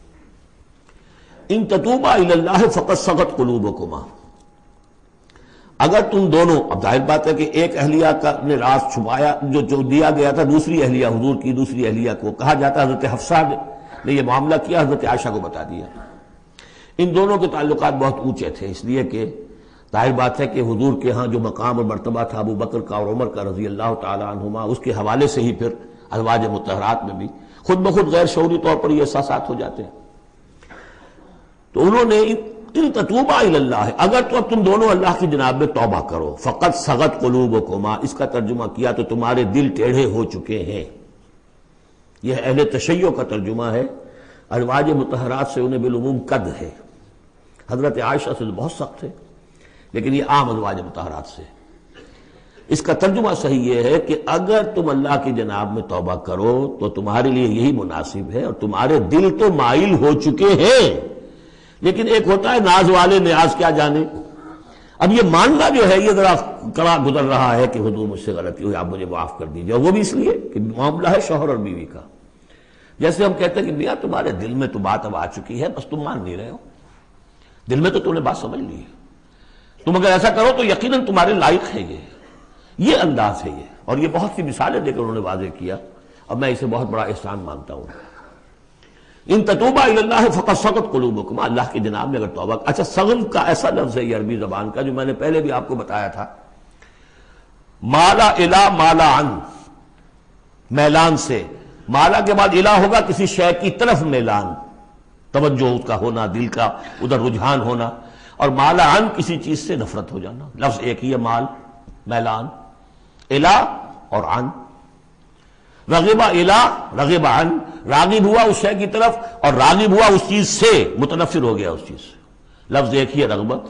Speaker 1: ان تتوبا الی اللہ فقد صغت قلوبکما، اگر تم دونوں، اب ظاہر بات ہے کہ ایک اہلیہ کا نے راز چھپایا جو دیا گیا تھا دوسری اہلیہ، حضور کی دوسری اہلیہ کو کہا جاتا، حضرت حفصہ نے یہ معاملہ کیا، حضرت عائشہ کو بتا دیا۔ ان دونوں کے تعلقات بہت اونچے تھے، اس لیے کہ ظاہر بات ہے کہ حضور کے ہاں جو مقام اور مرتبہ تھا ابو بکر کا اور عمر کا رضی اللہ تعالی عنہما، اس کے حوالے سے ہی پھر ازواج مطہرات میں بھی خود بخود غیر شعوری طور پر یہ احساسات ہو جاتے ہیں۔ تو انہوں نے ان تتوبا الی اللہ، اگر تو اب تم دونوں اللہ کی جناب میں توبہ کرو، فقط صغت قلوبکما، اس کا ترجمہ کیا تو تمہارے دل ٹیڑھے ہو چکے ہیں۔ یہ اہل تشیع کا ترجمہ ہے، ازواج مطہرات سے انہیں بالعموم قد ہے، حضرت عائشہ سے بہت سخت ہے، لیکن یہ عام ازواج مطہرات سے۔ اس کا ترجمہ صحیح یہ ہے کہ اگر تم اللہ کی جناب میں توبہ کرو تو تمہارے لیے یہی مناسب ہے، اور تمہارے دل تو مائل ہو چکے ہیں، لیکن ایک ہوتا ہے ناز والے نیاز کیا جانے۔ اب یہ ماننا جو ہے یہ ذرا کڑا گزر رہا ہے کہ حضور مجھ سے غلطی ہوئی، آپ مجھے معاف کر دیجیے، وہ بھی اس لیے کہ معاملہ ہے شوہر اور بیوی کا۔ جیسے ہم کہتے ہیں کہ میاں تمہارے دل میں تو بات اب آ چکی ہے، بس تم مان نہیں رہے ہو، دل میں تو تم نے بات سمجھ لی ہے، تم اگر ایسا کرو تو یقیناً تمہارے لائق ہے، یہ انداز ہے یہ، اور یہ بہت سی مثالیں دے کر انہوں نے واضح کیا، اب میں اسے بہت بڑا احسان مانتا ہوں۔ ان تتوبا الی اللہ فقد صغت قلوبکما، اللہ کی جناب میں اگر توبہ۔ اچھا، صغن کا ایسا لفظ ہے یہ عربی زبان کا جو میں نے پہلے بھی آپ کو بتایا تھا، مالا الا مالا عن، میلان سے، مالا کے بعد الا ہوگا کسی شے کی طرف میلان، توجہ اس کا ہونا، دل کا ادھر رجحان ہونا، اور مالا عن کسی چیز سے نفرت ہو جانا، لفظ ایک ہی ہے، مال، میلان، الا اور عن۔ رغب الا، رغب عن، راغب ہوا اس شے کی طرف اور راغب ہوا اس چیز سے، متنفر ہو گیا اس چیز سے، لفظ ایک ہی ہے، رغبت۔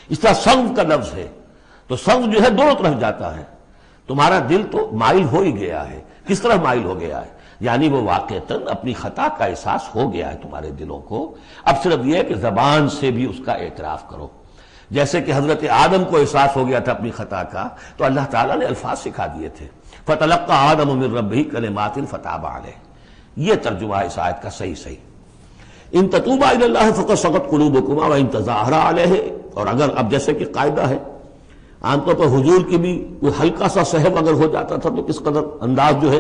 Speaker 1: اس طرح صغب کا لفظ ہے، تو صغب جو ہے دونوں طرف جاتا ہے، تمہارا دل تو مائل ہو ہی گیا ہے۔ کس طرح مائل ہو گیا ہے؟ یعنی وہ واقعتاً اپنی خطا کا احساس ہو گیا ہے تمہارے دلوں کو، اب صرف یہ ہے کہ زبان سے بھی اس کا اعتراف کرو۔ جیسے کہ حضرت آدم کو احساس ہو گیا تھا اپنی خطا کا، تو اللہ تعالیٰ نے الفاظ سکھا دیے تھے، فَتَلَقَّىٰ آدَمُ مِن رَبِّهِ كَلِمَاتٍ فَتَابَ عَلَيْهِ۔ یہ ترجمہ ہے اس آیت کا صحیح۔ ان تتوبا الی اللہ فقد صغت قلوبکما وان تظاہرا علیہ، اور اگر اب جیسے کہ قاعدہ ہے عام طور پر حضور کی بھی کوئی ہلکا سا سہو اگر ہو جاتا تھا تو کس قدر انداز جو ہے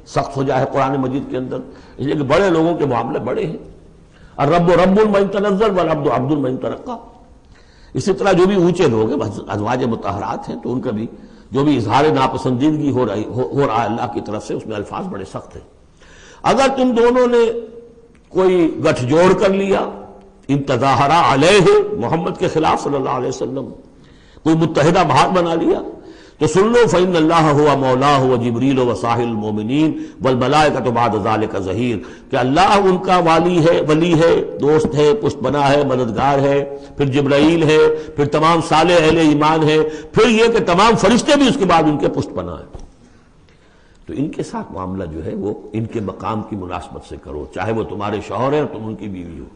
Speaker 1: سخت ہو جائے قرآن مجید کے اندر، اس لیے کہ بڑے لوگوں کے معاملے بڑے ہیں، الرب رب من تنزل والعبد عبد من ترقى۔ اسی طرح جو بھی اونچے لوگ ہیں ازواج مطہرات ہیں تو ان کا بھی جو بھی اظہار ناپسندیدگی ہو رہا ہے اللہ کی طرف سے، اس میں الفاظ بڑے سخت ہیں۔ اگر تم دونوں نے کوئی گٹھ جوڑ کر لیا، ان تظاہرا علیہ، محمد کے خلاف صلی اللہ علیہ وسلم، کوئی متحدہ بھاگ بنا لیا، تو سن لو فإن اللہ ہوا مولاہ وجبریل وصالح المؤمنین والملائکۃ بعد ذلک ظہیر، کہ اللہ ان کا والی ہے، دوست ہے، پشت بنا ہے، مددگار ہے، پھر جبرائیل ہے، پھر تمام صالح اہل ایمان ہے، پھر یہ کہ تمام فرشتے بھی اس کے بعد ان کے پشت بنا ہے۔ تو ان کے ساتھ معاملہ جو ہے وہ ان کے مقام کی مناسبت سے کرو، چاہے وہ تمہارے شوہر ہیں اور تم ان کی بیوی ہو،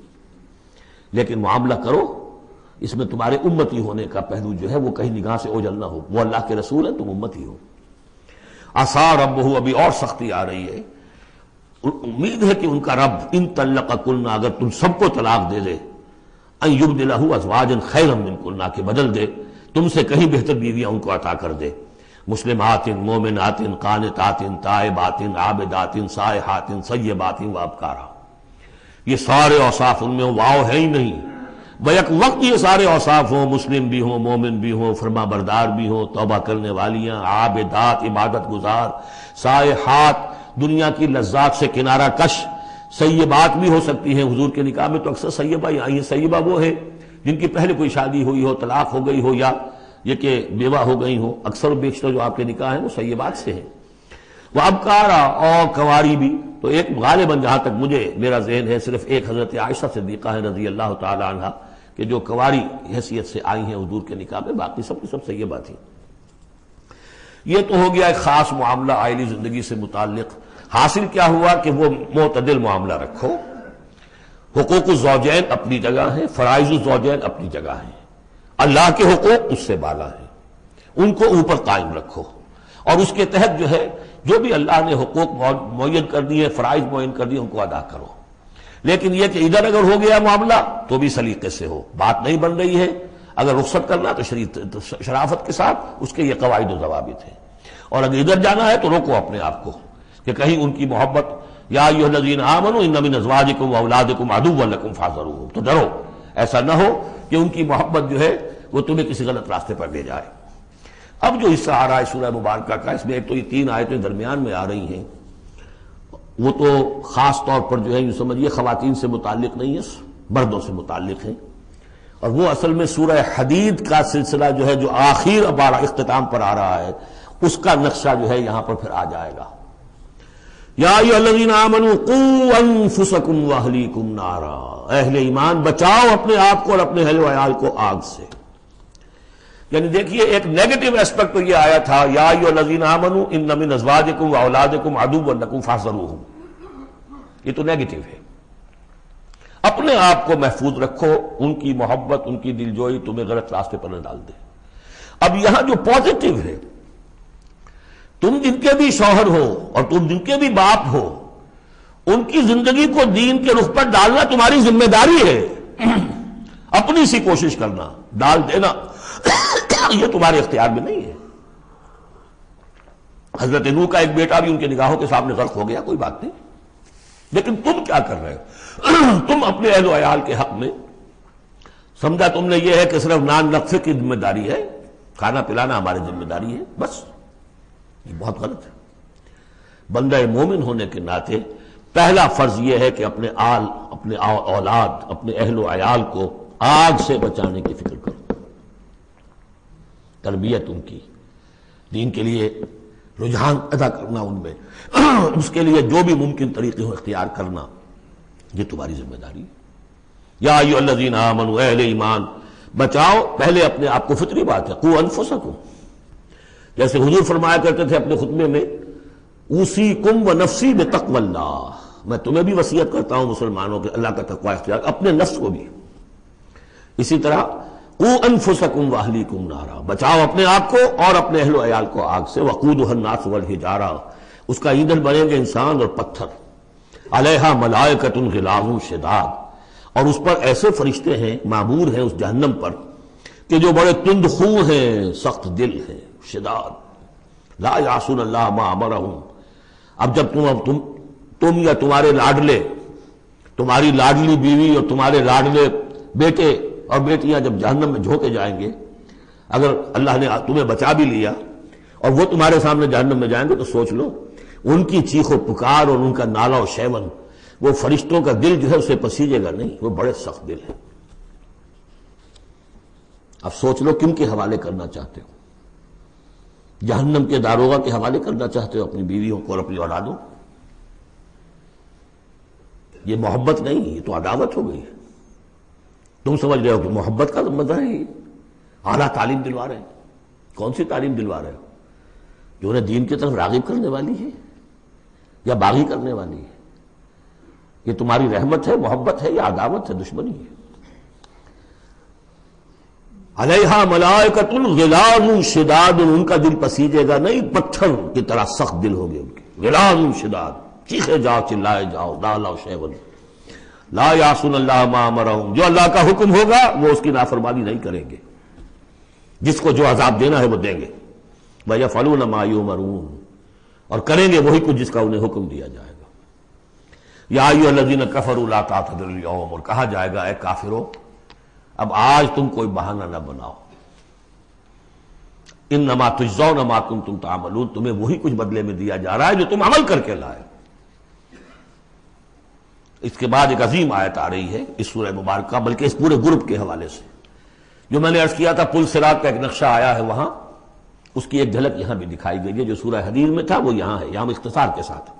Speaker 1: لیکن معاملہ کرو اس میں تمہارے امتی ہونے کا پہلو جو ہے وہ کہیں نگاہ سے اوجھل نہ ہو، وہ اللہ کے رسول ہیں، تم امتی ہو۔ عسیٰ ربہ، ابھی اور سختی آ رہی ہے، امید ہے کہ ان کا رب ان طلقکن، اگر تم سب کو طلاق دے دے، ان یبدلہ ازواجا خیرا منکن، کہ بدل دے تم سے کہیں بہتر بیویاں ان کو عطا کر دے، مسلمات مومنات قانتات تائبات عابدات سائحات سیبات وابکارا۔ یہ سارے اوصاف ان میں واو ہے ہی نہیں، بیک وقت یہ سارے اوصاف ہوں، مسلم بھی ہوں، مومن بھی ہوں، فرما بردار بھی ہوں، توبہ کرنے والیاں، عابدات عبادت گزار، سائحات دنیا کی لذات سے کنارہ کش، سیبات بھی ہو سکتی ہیں۔ حضور کے نکاح میں تو اکثر سیبہ ہی آئی ہیں۔ سیبہ وہ ہے جن کی پہلے کوئی شادی ہوئی ہو، طلاق ہو گئی ہو، یا یہ کہ بیوہ ہو گئی ہو، اکثر و بیشتر جو آپ کے نکاح ہیں وہ سیبات سے ہیں۔ وہ ابکارا، اور کنواری بھی، تو ایک غالباً جہاں تک مجھے میرا ذہن ہے صرف ایک حضرت عائشہ صدیقہ ہے رضی اللہ تعالی عنہا کہ جو کنواری حیثیت سے آئی ہیں حضور کے نکاح میں، باقی سب کی سب سیبہ تھیں۔ یہ تو ہو گیا ایک خاص معاملہ عائلی زندگی سے متعلق۔ حاصل کیا ہوا کہ وہ معتدل معاملہ رکھو، حقوق الزوجین اپنی جگہ ہیں، فرائض الزوجین اپنی جگہ ہیں، اللہ کے حقوق اس سے بالا ہیں، ان کو اوپر قائم رکھو، اور اس کے تحت جو ہے جو بھی اللہ نے حقوق معین کر دیے، فرائض معین کر دیے، ان کو ادا کرو۔ لیکن یہ کہ ادھر اگر ہو گیا معاملہ تو بھی سلیقے سے ہو، بات نہیں بن رہی ہے، اگر رخصت کرنا تو شرافت کے ساتھ، اس کے یہ قواعد و ضوابط ہیں، اور اگر ادھر جانا ہے تو روکو اپنے آپ کو کہ کہیں ان کی محبت یا ایھا الذین آمنوا ان من ازواجکم واولادکم عدوا لکم فاحذروہم، تو ڈرو ایسا نہ ہو کہ ان کی محبت جو ہے وہ تمہیں کسی غلط راستے پر لے جائے۔ اب جو حصہ آ رہا ہے سورہ مبارکہ کا، اس میں ایک تو یہ 3 آیتیں درمیان میں آ رہی ہیں، وہ تو خاص طور پر جو ہے یوں سمجھیے خواتین سے متعلق نہیں ہے، مردوں سے متعلق ہیں، اور وہ اصل میں سورہ حدید کا سلسلہ جو ہے جو آخر اب اختتام پر آ رہا ہے، اس کا نقشہ جو ہے یہاں پر پھر آ جائے گا۔ یا ایھا الذین آمنوا قوا انفسکم واہلیکم نارا، اہل ایمان بچاؤ اپنے آپ کو اور اپنے اہل و عیال کو آگ سے۔ یعنی دیکھیے ایک نیگیٹو اسپیکٹ تو یہ آیا تھا، یا ایھا الذین آمنوا ان من ازواجکم واولادکم عدوا لکم فاحذروہم، یہ تو نیگیٹو ہے، اپنے آپ کو محفوظ رکھو، ان کی محبت ان کی دلجوئی تمہیں غلط راستے پر نہ ڈال دے۔ اب یہاں جو پازیٹو ہے، تم جن کے بھی شوہر ہو اور تم جن کے بھی باپ ہو، ان کی زندگی کو دین کے رخ پر ڈالنا تمہاری ذمہ داری ہے، اپنی سی کوشش کرنا، ڈال دینا یہ تمہارے اختیار میں نہیں ہے۔ حضرت نوح کا ایک بیٹا بھی ان کے نگاہوں کے سامنے غرق ہو گیا، کوئی بات نہیں، لیکن تم کیا کر رہے ہو؟ تم اپنے اہل و عیال کے حق میں سمجھا تم نے یہ ہے کہ صرف نان نقفے کی ذمہ داری ہے، کھانا پلانا ہماری ذمہ داری ہے، بس یہ بہت غلط ہے۔ بندہ مومن ہونے کے ناطے پہلا فرض یہ ہے کہ اپنے اولاد اپنے اہل و عیال کو آگ سے بچانے کی فکر کرو، تربیت ان کی، دین کے لیے رجحان ادا کرنا ان میں، اس کے لیے جو بھی ممکن طریقے ہو اختیار کرنا، یہ تمہاری ذمہ داری ہے۔ یا ایھا الذین آمنوا، اہل ایمان بچاؤ پہلے اپنے آپ کو، فطری بات ہے، قوا انفسکم، جیسے حضور فرمایا کرتے تھے اپنے خطبے میں، اوصیکم ونفسی بتقوی اللہ، میں تمہیں بھی وصیت کرتا ہوں مسلمانوں کے اللہ کا تقوی اختیار، اپنے نفس کو بھی۔ اسی طرح قوا انفسکم واہلیکم نارا، بچاؤ اپنے آپ کو اور اپنے اہل و عیال کو آگ سے، وقودھا الناس والحجارہ، اس کا ایندھن بنیں گے انسان اور پتھر، علیہا ملائکۃ غلاظ شداد، اور اس پر ایسے فرشتے ہیں معمور ہیں اس جہنم پر کہ جو بڑے تند خو ہیں، سخت دل ہیں، شداد، لا یعصون اللہ ما امرہم۔ اب جب تم یا تمہارے لاڈلے، تمہاری لاڈلی بیوی اور تمہارے لاڈلے بیٹے اور بیٹیاں جب جہنم میں جھونکے جائیں گے، اگر اللہ نے تمہیں بچا بھی لیا اور وہ تمہارے سامنے جہنم میں جائیں گے، تو سوچ لو ان کی چیخ و پکار اور ان کا نالہ و شیون، وہ فرشتوں کا دل جو ہے اسے پسیجے گا نہیں، وہ بڑے سخت دل ہیں۔ اب سوچ لو کن کے حوالے کرنا چاہتے ہو؟ جہنم کے داروغہ کے حوالے کرنا چاہتے ہو اپنی بیویوں کو اور اپنی اولادوں؟ یہ محبت نہیں، یہ تو عداوت ہو گئی ہے۔ تم سمجھ رہے ہو کہ محبت کا مزہ ہے، یہ اعلیٰ تعلیم دلوا رہے ہیں۔ کون سی تعلیم دلوا رہے ہو؟ جو انہیں دین کی طرف راغب کرنے والی ہے یا باغی کرنے والی ہے؟ یہ تمہاری رحمت ہے، محبت ہے یا عداوت ہے، دشمنی ہے؟ علیہا ملائکۃ غلاظ شداد، ان کا دل پسیجے گا نہیں، پتھر کی طرح سخت دل ہوگے ان کے، غلاظ شداد، چیخے جاؤ چلائے جاؤ، نالہ و شیون، لا یعصون اللہ ما امرہم، جو اللہ کا حکم ہوگا وہ اس کی نافرمانی نہیں کریں گے، جس کو جو عذاب دینا ہے وہ دیں گے، وَيَفْعَلُونَ مَا يُؤْمَرُونَ، اور کریں گے وہی کچھ جس کا انہیں حکم دیا جائے گا۔ یا ایھا الذین کفروا لا تعتذروا اليوم، اور کہا جائے گا اے کافرو اب آج تم کوئی بہانہ نہ بناؤ، انما تجزون ما کنتم تعملون، تمہیں وہی کچھ بدلے میں دیا جا رہا ہے جو تم عمل کر کے لائے۔ اس کے بعد ایک عظیم آیت آ رہی ہے اس سورہ مبارکہ، بلکہ اس پورے گروپ کے حوالے سے، جو میں نے عرض کیا تھا پل صراط کا ایک نقشہ آیا ہے وہاں، اس کی ایک جھلک یہاں بھی دکھائی گئی ہے، جو سورہ حدید میں تھا وہ یہاں ہے، یہاں اختصار کے ساتھ۔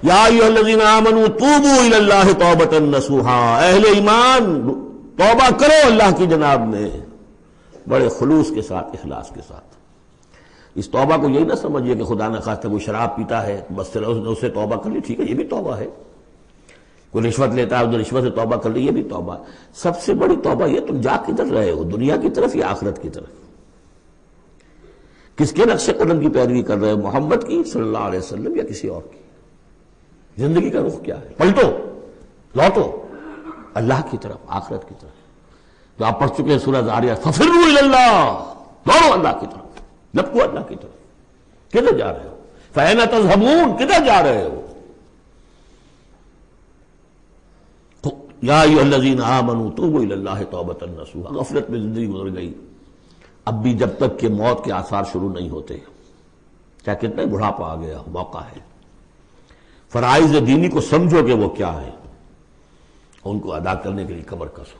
Speaker 1: یا ایھا الذین آمنوا توبوا الی اللہ توبۃ نصوحا، اہل ایمان توبہ کرو اللہ کی جناب میں بڑے خلوص کے ساتھ، اخلاص کے ساتھ۔ اس توبہ کو یہی نہ سمجھیے کہ خدا نہ خواستہ کوئی شراب پیتا ہے بس اس سے توبہ کر لی، ٹھیک ہے یہ بھی توبہ ہے، کوئی رشوت لیتا ہے ادھر رشوت سے توبہ کر لی، یہ بھی توبہ۔ سب سے بڑی توبہ یہ تم جا کدھر رہے ہو، دنیا کی طرف یا آخرت کی طرف؟ کس کے نقش قدم کی پیروی کر رہے ہو، محمد کی صلی اللہ علیہ وسلم یا کسی اور کی؟ زندگی کا رخ کیا ہے؟ پلٹو، لوٹو اللہ کی طرف، آخرت کی طرف۔ تو آپ پڑھ چکے ہیں سورہ ذاریات، ففروا الی اللہ، دوڑو اللہ کی طرف، لپکو اللہ کی طرف۔ کدھر جا رہے ہو؟ فأین تذہبون، کدھر جا رہے ہو؟ یا ایھا الذین آمنوا توبوا الی اللہ توبۃ نصوحا. غفلت میں زندگی گزر گئی، اب بھی جب تک کہ موت کے آثار شروع نہیں ہوتے، چاہے کتنا بڑھاپا آ گیا، موقع ہے. فرائض دینی کو سمجھو کہ وہ کیا ہے، ان کو ادا کرنے کے لیے کمر کسو.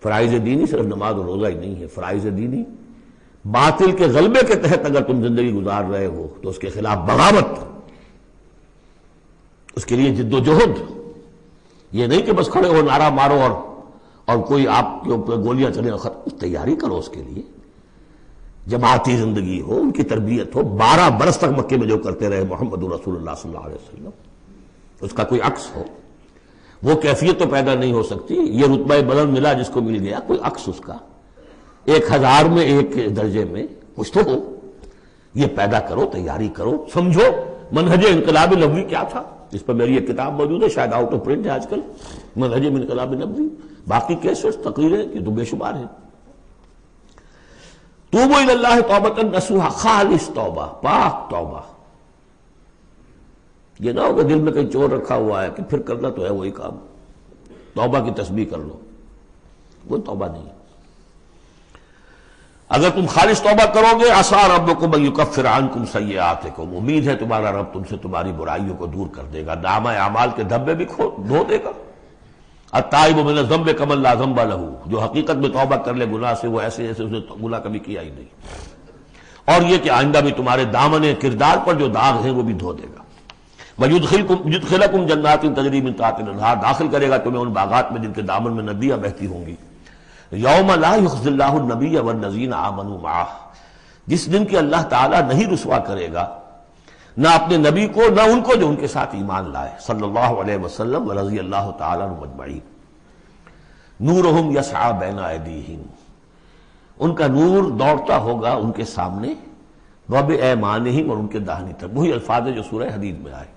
Speaker 1: فرائض دینی صرف نماز اور روزہ ہی نہیں ہے. فرائض دینی باطل کے غلبے کے تحت اگر تم زندگی گزار رہے ہو تو اس کے خلاف بغاوت، اس کے لیے جد و جہد. یہ نہیں کہ بس کھڑے ہو نعرہ مارو اور کوئی آپ کے اوپر گولیاں چلیں. تیاری کرو اس کے لیے. جماعتی زندگی ہو، ان کی تربیت ہو. 12 برس تک مکے میں جو کرتے رہے محمد رسول اللہ صلی اللہ علیہ وسلم، اس کا کوئی عکس ہو. وہ کیفیت تو پیدا نہیں ہو سکتی. یہ رتبہ بلند ملا جس کو مل گیا، کوئی عکس اس کا 1000 میں ایک درجے میں کچھ تو ہو. یہ پیدا کرو، تیاری کرو، سمجھو منہج انقلاب نبوی کیا تھا. اس پر میری ایک کتاب موجود ہے، شاید آؤٹ آف پرنٹ ہے آج کل، منہج انقلاب نبوی. باقی کیسٹس تقریریں کہ تو بے شمار ہیں. توبوا الی اللہ توبۃ نصوحا، خالص توبہ، پاک توبہ. یہ نہ ہو کہ دل میں کہیں چور رکھا ہوا ہے کہ پھر کرنا تو ہے وہی کام، توبہ کی تسبیح کر لو. وہ توبہ نہیں. اگر تم خالص توبہ کرو گے، عسیٰ ربکم ان یکفر عنکم سیئاتکم، امید ہے تمہارا رب تم سے تمہاری برائیوں کو دور کر دے گا، نامہ اعمال کے دھبے بھی دھو دے گا. التائب من الذنب کمن لا ذنب لہ، جو حقیقت میں توبہ کر لے گناہ سے وہ ایسے جیسے اس نے گناہ کبھی کیا ہی نہیں. اور یہ کہ آئندہ بھی تمہارے دامن کردار پر جو داغ ہیں وہ بھی دھو دے گا. وَيُدْخِلَكُمْ جَنَّاتٍ تَجْرِي مِن تَحْتِهَا الْأَنْهَارُ، داخل کرے گا تمہیں ان باغات میں جن کے دامن میں ندیاں بہتی ہوں گی. یوم لا یخزی اللہ النبی والذین آمنوا معہ، جس دن کہ اللہ تعالیٰ نہیں رسوا کرے گا نہ اپنے نبی کو نہ ان کو جو ان کے ساتھ ایمان لائے، صلی اللہ علیہ وسلم ورضی اللہ تعالیٰ عنہم اجمعین. نورہم یسعی بین ایدیہم، ان کا نور دوڑتا ہوگا ان کے سامنے، وبایمانہم، اور ان کے داہنی طرف. وہی الفاظ جو سورہ حدید میں آئے.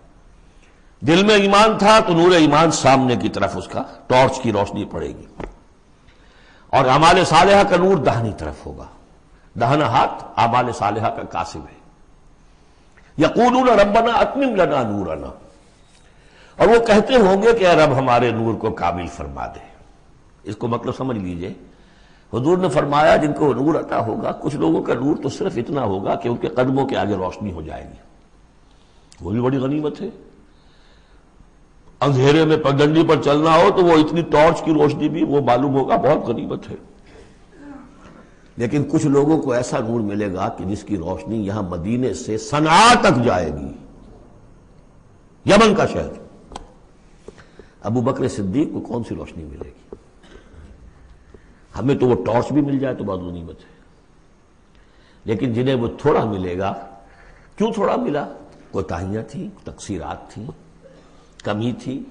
Speaker 1: دل میں ایمان تھا تو نور ایمان سامنے کی طرف اس کا ٹارچ کی روشنی پڑے گی، اور اعمال صالحہ کا نور داہنی طرف ہوگا. داہنا ہاتھ اعمال صالحہ کا قاسم ہے. یقولون ربنا اتمم لنا نورنا، اور وہ کہتے ہوں گے کہ اے رب ہمارے نور کو کامل فرما دے. اس کو مطلب سمجھ لیجئے، حضور نے فرمایا جن کو نور عطا ہوگا، کچھ لوگوں کا نور تو صرف اتنا ہوگا کہ ان کے قدموں کے آگے روشنی ہو جائے گی. وہ بھی بڑی غنیمت ہے. اندھیرے میں پگڈنڈی پر چلنا ہو تو وہ اتنی ٹارچ کی روشنی بھی وہ معلوم ہوگا بہت غنیمت ہے. لیکن کچھ لوگوں کو ایسا نور ملے گا کہ جس کی روشنی یہاں مدینے سے صنعاء تک جائے گی، یمن کا شہر. ابو بکر صدیق کو کون سی روشنی ملے گی؟ ہمیں تو وہ ٹارچ بھی مل جائے تو بہت غنیمت ہے. لیکن جنہیں وہ تھوڑا ملے گا، کیوں تھوڑا ملا؟ کوتاہیاں تھیں، تقصیرات تھیں، کمی تھی،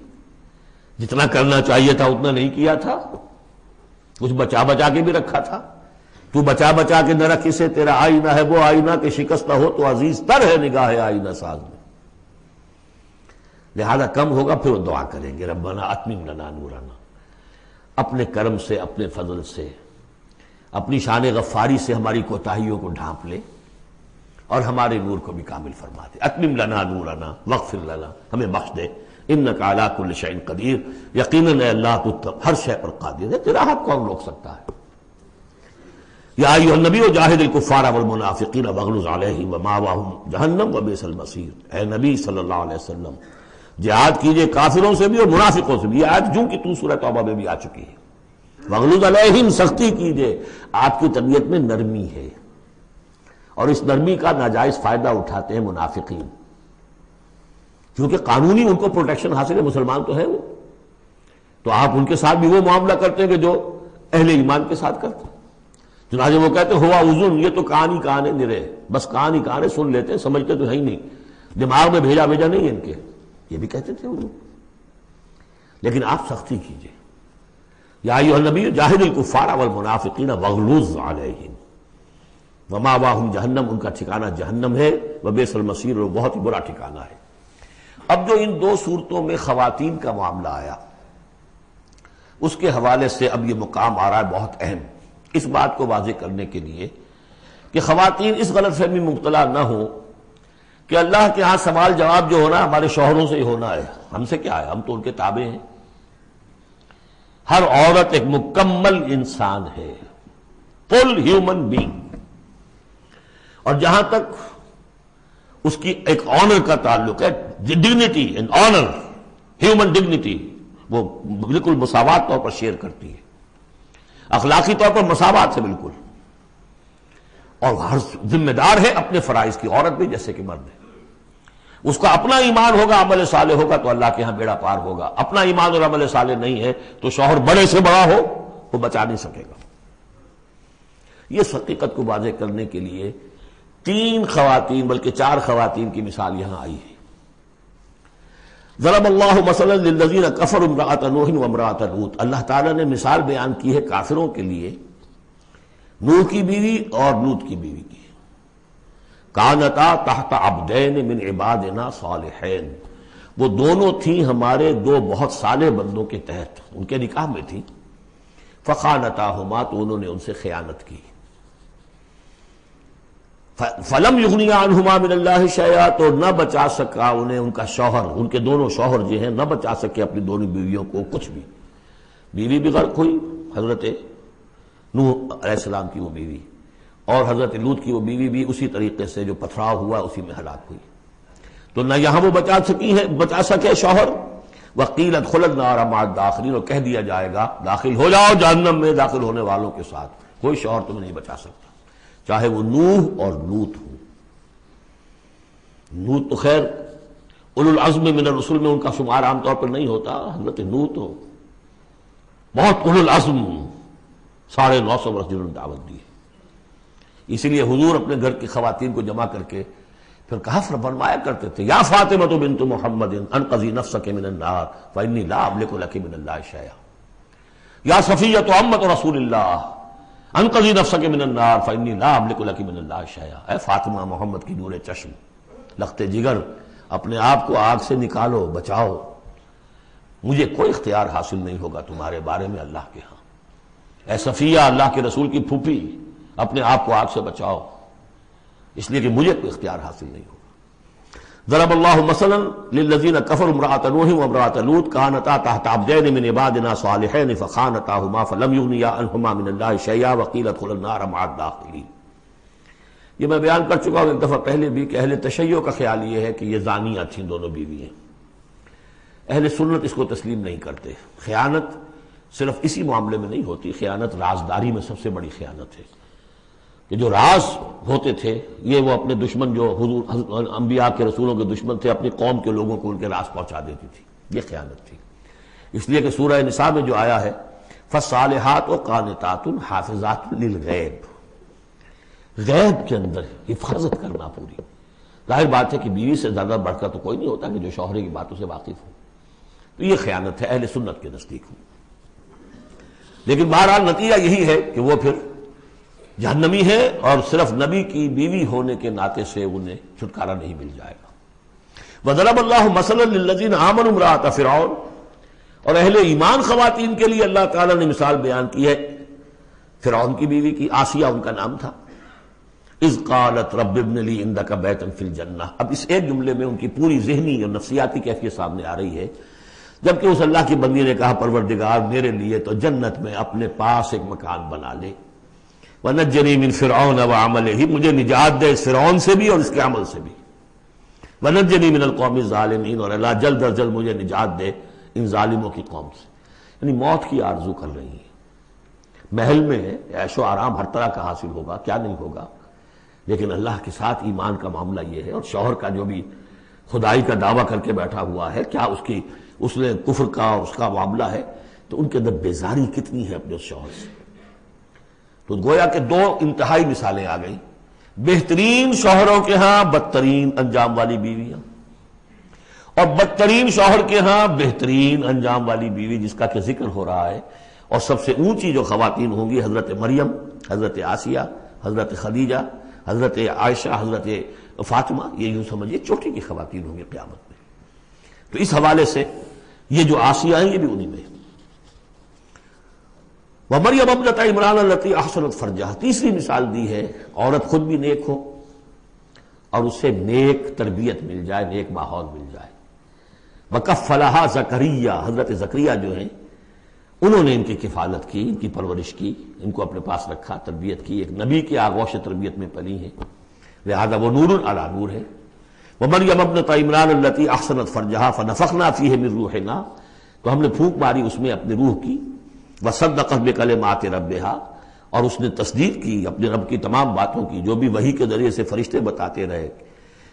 Speaker 1: جتنا کرنا چاہیے تھا اتنا نہیں کیا تھا، کچھ بچا بچا کے بھی رکھا تھا. تو بچا بچا کے نہ رکھ اسے، تیرا آئینہ ہے وہ آئینہ کہ شکستہ ہو تو عزیز تر ہے نگاہ آئینہ ساز میں. لہذا کم ہوگا پھر وہ دعا کریں گے ربنا اتمم لنا نورنا. اپنے کرم سے، اپنے فضل سے، اپنی شان غفاری سے ہماری کوتاہیوں کو ڈھانپ لے اور ہمارے نور کو بھی کامل فرما دے. اتمم لنا نورنا واغفر لنا، ہمیں بخش دے. انک علی کل شیء قدیر، یقیناً اے اللہ تو ہر شے پر قادر ہے، تیرا ہاتھ کون روک سکتا ہے. یا ایھا النبی جاہد الکفار والمنافقین واغلظ علیہم ومأواہم جہنم وبئس المصیر. اے نبی صلی اللہ علیہ وسلم، جہاد کیجئے کافروں سے بھی اور منافقوں سے بھی. یہ آج جو کہ تو سورہ توبہ میں بھی آ چکی ہے. واغلظ علیہم، سختی کیجئے. آپ کی طبیعت میں نرمی ہے، اور اس نرمی کا ناجائز فائدہ اٹھاتے ہیں منافقین، کیونکہ قانونی ان کو پروٹیکشن حاصل ہے، مسلمان تو ہے وہ، تو آپ ان کے ساتھ بھی وہ معاملہ کرتے ہیں کہ جو اہل ایمان کے ساتھ کرتے ہیں. چنانچہ وہ کہتے ہیں ہوا اذن، یہ تو کان ہی کان ہے نرے، بس کان ہی کان ہے، سن لیتے ہیں، سمجھتے تو ہے ہی نہیں، دماغ میں بھیجا نہیں ہے ان کے. یہ بھی کہتے تھے وہ. لیکن آپ سختی کیجئے. یا ایھا النبی جاہد الکفار والمنافقین واغلظ علیہم ومأواہم جہنم، ان کا ٹھکانہ جہنم ہے، وبئس المصیر، اور بہت ہی برا ٹھکانہ ہے. اب جو ان دو صورتوں میں خواتین کا معاملہ آیا، اس کے حوالے سے اب یہ مقام آ رہا ہے بہت اہم، اس بات کو واضح کرنے کے لیے کہ خواتین اس غلط فہمی میں مبتلا نہ ہوں کہ اللہ کے ہاں سوال جواب جو ہونا ہے ہمارے شوہروں سے ہی ہونا ہے، ہم سے کیا ہے، ہم تو ان کے تابع ہیں. ہر عورت ایک مکمل انسان ہے، فل ہیومن بینگ. اور جہاں تک اس کی ایک آنر کا تعلق ہے، dignity and honour, human dignity, وہ بالکل مساوات طور پر شیئر کرتی ہے، اخلاقی طور پر مساوات ہے بالکل. اور ہر ذمہ دار ہے اپنے فرائض کی، عورت بھی جیسے کہ مرد ہے. اس کا اپنا ایمان ہوگا، عمل صالح ہوگا تو اللہ کے ہاں بیڑا پار ہوگا. اپنا ایمان اور عمل صالح نہیں ہے تو شوہر بڑے سے بڑا ہو وہ بچا نہیں سکے گا. یہ حقیقت کو واضح کرنے کے لیے 3 خواتین بلکہ 4 خواتین کی مثال یہاں آئی ہے. ضرب اللہ مثلا للذین کفروا امرأۃ نوح وامرأۃ لوط. اللہ تعالیٰ نے مثال بیان کی ہے کافروں کے لیے نوح کی بیوی اور لوط کی بیوی کی. کانتا تحت عبدین من عبادنا صالحین، وہ دونوں تھیں ہمارے 2 بہت صالح بندوں کے تحت، ان کے نکاح میں تھی. فخانتاہما، تو انہوں نے ان سے خیانت کی. فلم یغنیا عنہما من اللہ شیئا، تو نہ بچا سکا انہیں ان کا شوہر، ان کے دونوں شوہر جو ہیں نہ بچا سکے اپنی دونوں بیویوں کو کچھ بھی. بیوی بھی غرق ہوئی، حضرت نوح علیہ السلام کی وہ بیوی، اور حضرت لوط کی وہ بیوی بھی اسی طریقے سے جو پتھراؤ ہوا اسی میں ہلاک ہوئی. تو نہ یہاں وہ بچا سکے شوہر. وقیل ادخلوا النار مع الداخلین، اور کہہ دیا جائے گا داخل ہو جاؤ جہنم میں داخل ہونے والوں کے ساتھ، کوئی شوہر تمہیں نہیں بچا سکتا، چاہے وہ نوح اور لوط ہوں. لوط تو خیر اولو العزم من الرسل میں ان کا شمار عام طور پر نہیں ہوتا، حضرت لوط تو بہت اولو العزم، 950 برس جنہوں نے دعوت دی. اسی لیے حضور اپنے گھر کی خواتین کو جمع کر کے پھر کہا فرمایا کرتے تھے، یا فاطمہ بنت محمد انقذی نفسک من النار فانی لا املک لک من اللہ شیئا، یا صفیہ عمۃ رسول اللہ انقذی نفسک من النار فانی لا املک لک من اللہ شیئا. اے فاطمہ، محمد کی نور چشم، لخت جگر، اپنے آپ کو آگ سے نکالو، بچاؤ، مجھے کوئی اختیار حاصل نہیں ہوگا تمہارے بارے میں اللہ کے ہاں. اے صفیہ، اللہ کے رسول کی پھوپھی، اپنے آپ کو آگ سے بچاؤ، اس لیے کہ مجھے کوئی اختیار حاصل نہیں ہوگا. ضرب اللہ مثلا للذین کفروا امرأۃ نوح وامرأۃ لوط کانتا تحت عبدین من عبادنا صالحین فخانتاہما فلم یغنیا عنہما من اللہ شیئا وقیل ادخلوا النار مع الداخلین. یہ میں بیان کر چکا ہوں ایک دفعہ پہلے بھی کہ اہل تشیع کا خیال یہ ہے کہ یہ زانیہ تھیں دونوں بیوییں. اہل سنت اس کو تسلیم نہیں کرتے. خیانت صرف اسی معاملے میں نہیں ہوتی، خیانت رازداری میں سب سے بڑی خیانت ہے کہ جو راز ہوتے تھے یہ وہ اپنے دشمن، جو حضور انبیاء کے رسولوں کے دشمن تھے، اپنی قوم کے لوگوں کو ان کے راز پہنچا دیتی تھی. یہ خیانت تھی. اس لیے کہ سورہ نساء میں جو آیا ہے فالصالحات قانتات حافظات للغیب، غیب کے اندر حفاظت کرنا پوری. ظاہر بات ہے کہ بیوی سے زیادہ بڑھ کر تو کوئی نہیں ہوتا کہ جو شوہر کی باتوں سے واقف ہو. تو یہ خیانت ہے اہل سنت کے نزدیک. لیکن بہرحال نتیجہ یہی ہے کہ وہ پھر جہنمی ہے، اور صرف نبی کی بیوی ہونے کے ناطے سے انہیں چھٹکارا نہیں مل جائے گا. وضرب اللہ مثلا للذین آمنوا امرأۃ فرعون، اور اہل ایمان خواتین کے لیے اللہ تعالیٰ نے مثال بیان کی ہے فرعون کی بیوی کی، آسیہ ان کا نام تھا. اذ قالت رب ابن لی عندک بیتا فی الجنہ. اب اس ایک جملے میں ان کی پوری ذہنی اور نفسیاتی کیفیت سامنے آ رہی ہے. جبکہ اس اللہ کی بندی نے کہا پروردگار میرے لیے تو جنت میں اپنے پاس ایک مکان بنا لے، وَنَجَّنِي مِن فِرْعَوْنَ وَعَمَلِهِ، مجھے نجات دے اس فرعون سے بھی اور اس کے عمل سے بھی. وَنَجَّنِي مِنَ الْقَوْمِ الظَّالِمِينَ، اور اللہ جلد از جلد مجھے نجات دے ان ظالموں کی قوم سے. یعنی موت کی آرزو کر رہی ہیں. محل میں عیش و آرام ہر طرح کا حاصل ہوگا، کیا نہیں ہوگا، لیکن اللہ کے ساتھ ایمان کا معاملہ یہ ہے. اور شوہر کا جو بھی خدائی کا دعویٰ کر کے بیٹھا ہوا ہے، کیا اس نے کفر کا اور اس کا معاملہ ہے، تو ان کے اندر بیزاری کتنی ہے اپنے اس شوہر سے. تو گویا کہ 2 انتہائی مثالیں آ گئی. بہترین شوہروں کے ہاں بدترین انجام والی بیویاں، اور بدترین شوہر کے ہاں بہترین انجام والی بیوی جس کا کہ ذکر ہو رہا ہے. اور سب سے اونچی جو خواتین ہوں گی حضرت مریم، حضرت آسیہ، حضرت خدیجہ، حضرت عائشہ، حضرت فاطمہ، یہ یوں سمجھیے چوٹی کی خواتین ہوں گی قیامت میں. تو اس حوالے سے یہ جو آسیہ ہیں یہ بھی انہی میں. وَمَرْيَمَ ابْنَتَ عِمْرَانَ الَّتِي أَحْسَنَتْ فَرْجَهَا، تیسری مثال دی ہے عورت خود بھی نیک ہو اور اسے نیک تربیت مل جائے، نیک ماحول مل جائے. وَكَفَّلَهَا زَكَرِيَّا، حضرت زکریا جو ہیں انہوں نے ان کی کفالت کی، ان کی پرورش کی، ان کو اپنے پاس رکھا، تربیت کی، ایک نبی کی آغوش تربیت میں پلی ہیں، لہذا وہ نور علی نور ہے۔ ومریم ابنۃ عمران التی احسنت فرجہا فنفخنا فیہ من روحنا، تو ہم نے پھونک ماری اس میں اپنے روح کی، وصدقت بکلمات ربہا، اور اس نے تصدیق کی اپنے رب کی تمام باتوں کی جو بھی وحی کے ذریعے سے فرشتے بتاتے رہے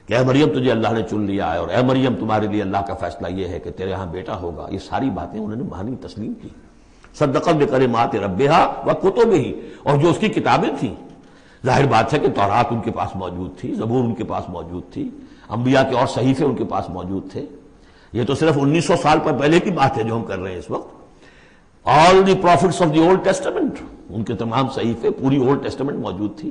Speaker 1: کہ اے مریم تجھے اللہ نے چن لیا ہے، اور اے مریم تمہارے لیے اللہ کا فیصلہ یہ ہے کہ تیرے ہاں بیٹا ہوگا، یہ ساری باتیں انہوں نے مانی تسلیم کی۔ صدقت بکلمات ربہا وکتبہ، اور جو اس کی کتابیں تھیں، ظاہر بات ہے کہ تورات ان کے پاس موجود تھی، زبور ان کے پاس موجود تھی، انبیاء کے اور صحیفے ان کے پاس موجود تھے۔ یہ تو صرف 1900 سال پر پہلے کی بات ہے جو ہم کر رہے ہیں اس وقت۔ All the prophets of the old testament, ان کے تمام صحیفے، پوری اولڈ ٹیسٹمنٹ موجود تھی۔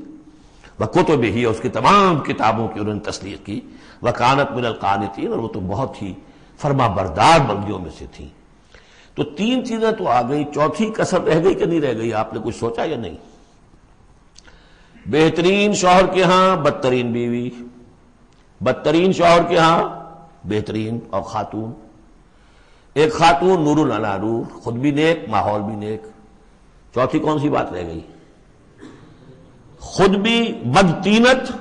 Speaker 1: وکتبہ، اور اس کی تمام کتابوں کی انہوں نے تصدیق کی۔ وکانت من القانتین، اور وہ تو بہت ہی فرما بردار بندیوں میں سے تھیں۔ تو تین چیزیں تو آ گئی، چوتھی کسر رہ گئی کہ نہیں رہ گئی؟ آپ نے کچھ سوچا یا نہیں؟ بہترین شوہر کے ہاں بدترین بیوی، بدترین شوہر کے ہاں بہترین اور خاتون، ایک خاتون نور علی نور، خود بھی نیک، ماحول بھی نیک۔ چوتھی کون سی بات رہ گئی؟ خود بھی بدتینت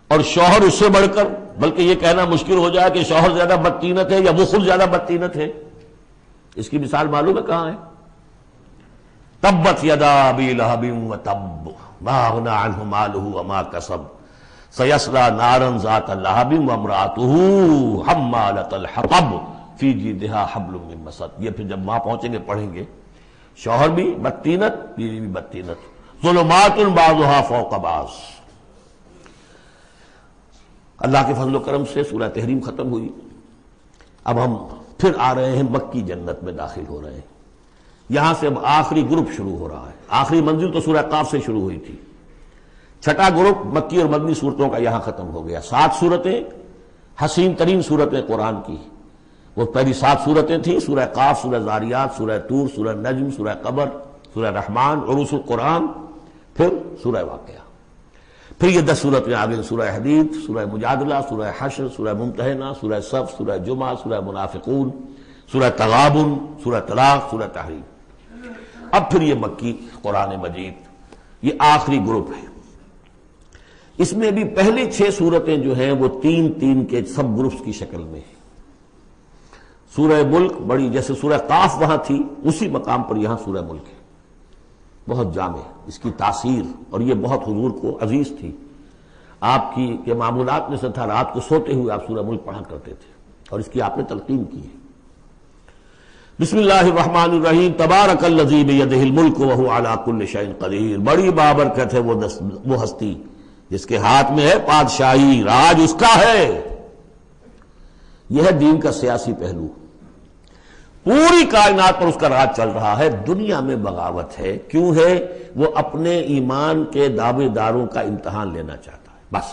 Speaker 1: اور شوہر اس سے بڑھ کر، بلکہ یہ کہنا مشکل ہو جائے کہ شوہر زیادہ بدتینت ہے یا وہ خود زیادہ بدتینت ہے۔ اس کی مثال معلوم ہے کہاں ہے؟ تبت یدا ابی لہب وتب ما اغنی عنہ مالہ وما کسب سیصلی نارا ذات لہب وامرأتہ حمالۃ الحطب فی جیدہا حبل من مسد۔ یہ پھر جب وہاں پہنچیں گے پڑھیں گے، شوہر بھی بدتینت، بیوی بھی بدتینت، ظلمات بعضها فوق بعض۔ اللہ کے فضل و کرم سے سورہ تحریم ختم ہوئی، اب ہم پھر آ رہے ہیں مکی جنت میں داخل ہو رہے ہیں۔ یہاں سے اب آخری گروپ شروع ہو رہا ہے۔ آخری منزل تو سورہ قاف سے شروع ہوئی تھی، چھٹا گروپ مکی اور مدنی صورتوں کا یہاں ختم ہو گیا۔ 7 صورتیں، حسین ترین صورتیں قرآن کی، وہ پہلی 7 صورتیں تھیں، سورہ قاف، سورہ ذاریات، سورہ طور، سورہ نجم، سورہ قمر، سورہ رحمان، عروس القرآن، پھر سورہ واقعہ، پھر یہ 10 صورتیں آ گئیں، سورہ حدید، سورہ مجادلہ، سورہ حشر، سورہ ممتحنہ، سورہ صف، سورہ جمعہ، سورہ منافقون، سورہ تغابن، سورہ طلاق، سورہ تحریم۔ اب پھر یہ مکی قرآن مجید، یہ آخری گروپ ہے۔ اس میں بھی پہلی 6 صورتیں جو ہیں وہ 3 کے سب گروپس کی شکل میں ہیں۔ سورہ ملک بڑی، جیسے سورہ قاف وہاں تھی اسی مقام پر یہاں سورہ ملک ہے، بہت جامع، اس کی تاثیر، اور یہ بہت حضور کو عزیز تھی۔ آپ کی کے معمولات میں سے تھا، رات کو سوتے ہوئے آپ سورہ ملک پڑھا کرتے تھے، اور اس کی آپ نے تلقین کی ہے۔ بسم اللہ الرحمن الرحیم، تبارک الذی بیدہ الملک وہو علی کل شیء قدیر۔ بڑی بابرکت ہے وہ ہستی جس کے ہاتھ میں ہے بادشاہی، راج اس کا ہے۔ یہ ہے دین کا سیاسی پہلو، پوری کائنات پر اس کا راج چل رہا ہے۔ دنیا میں بغاوت ہے، کیوں ہے؟ وہ اپنے ایمان کے دعوے داروں کا امتحان لینا چاہتا ہے، بس۔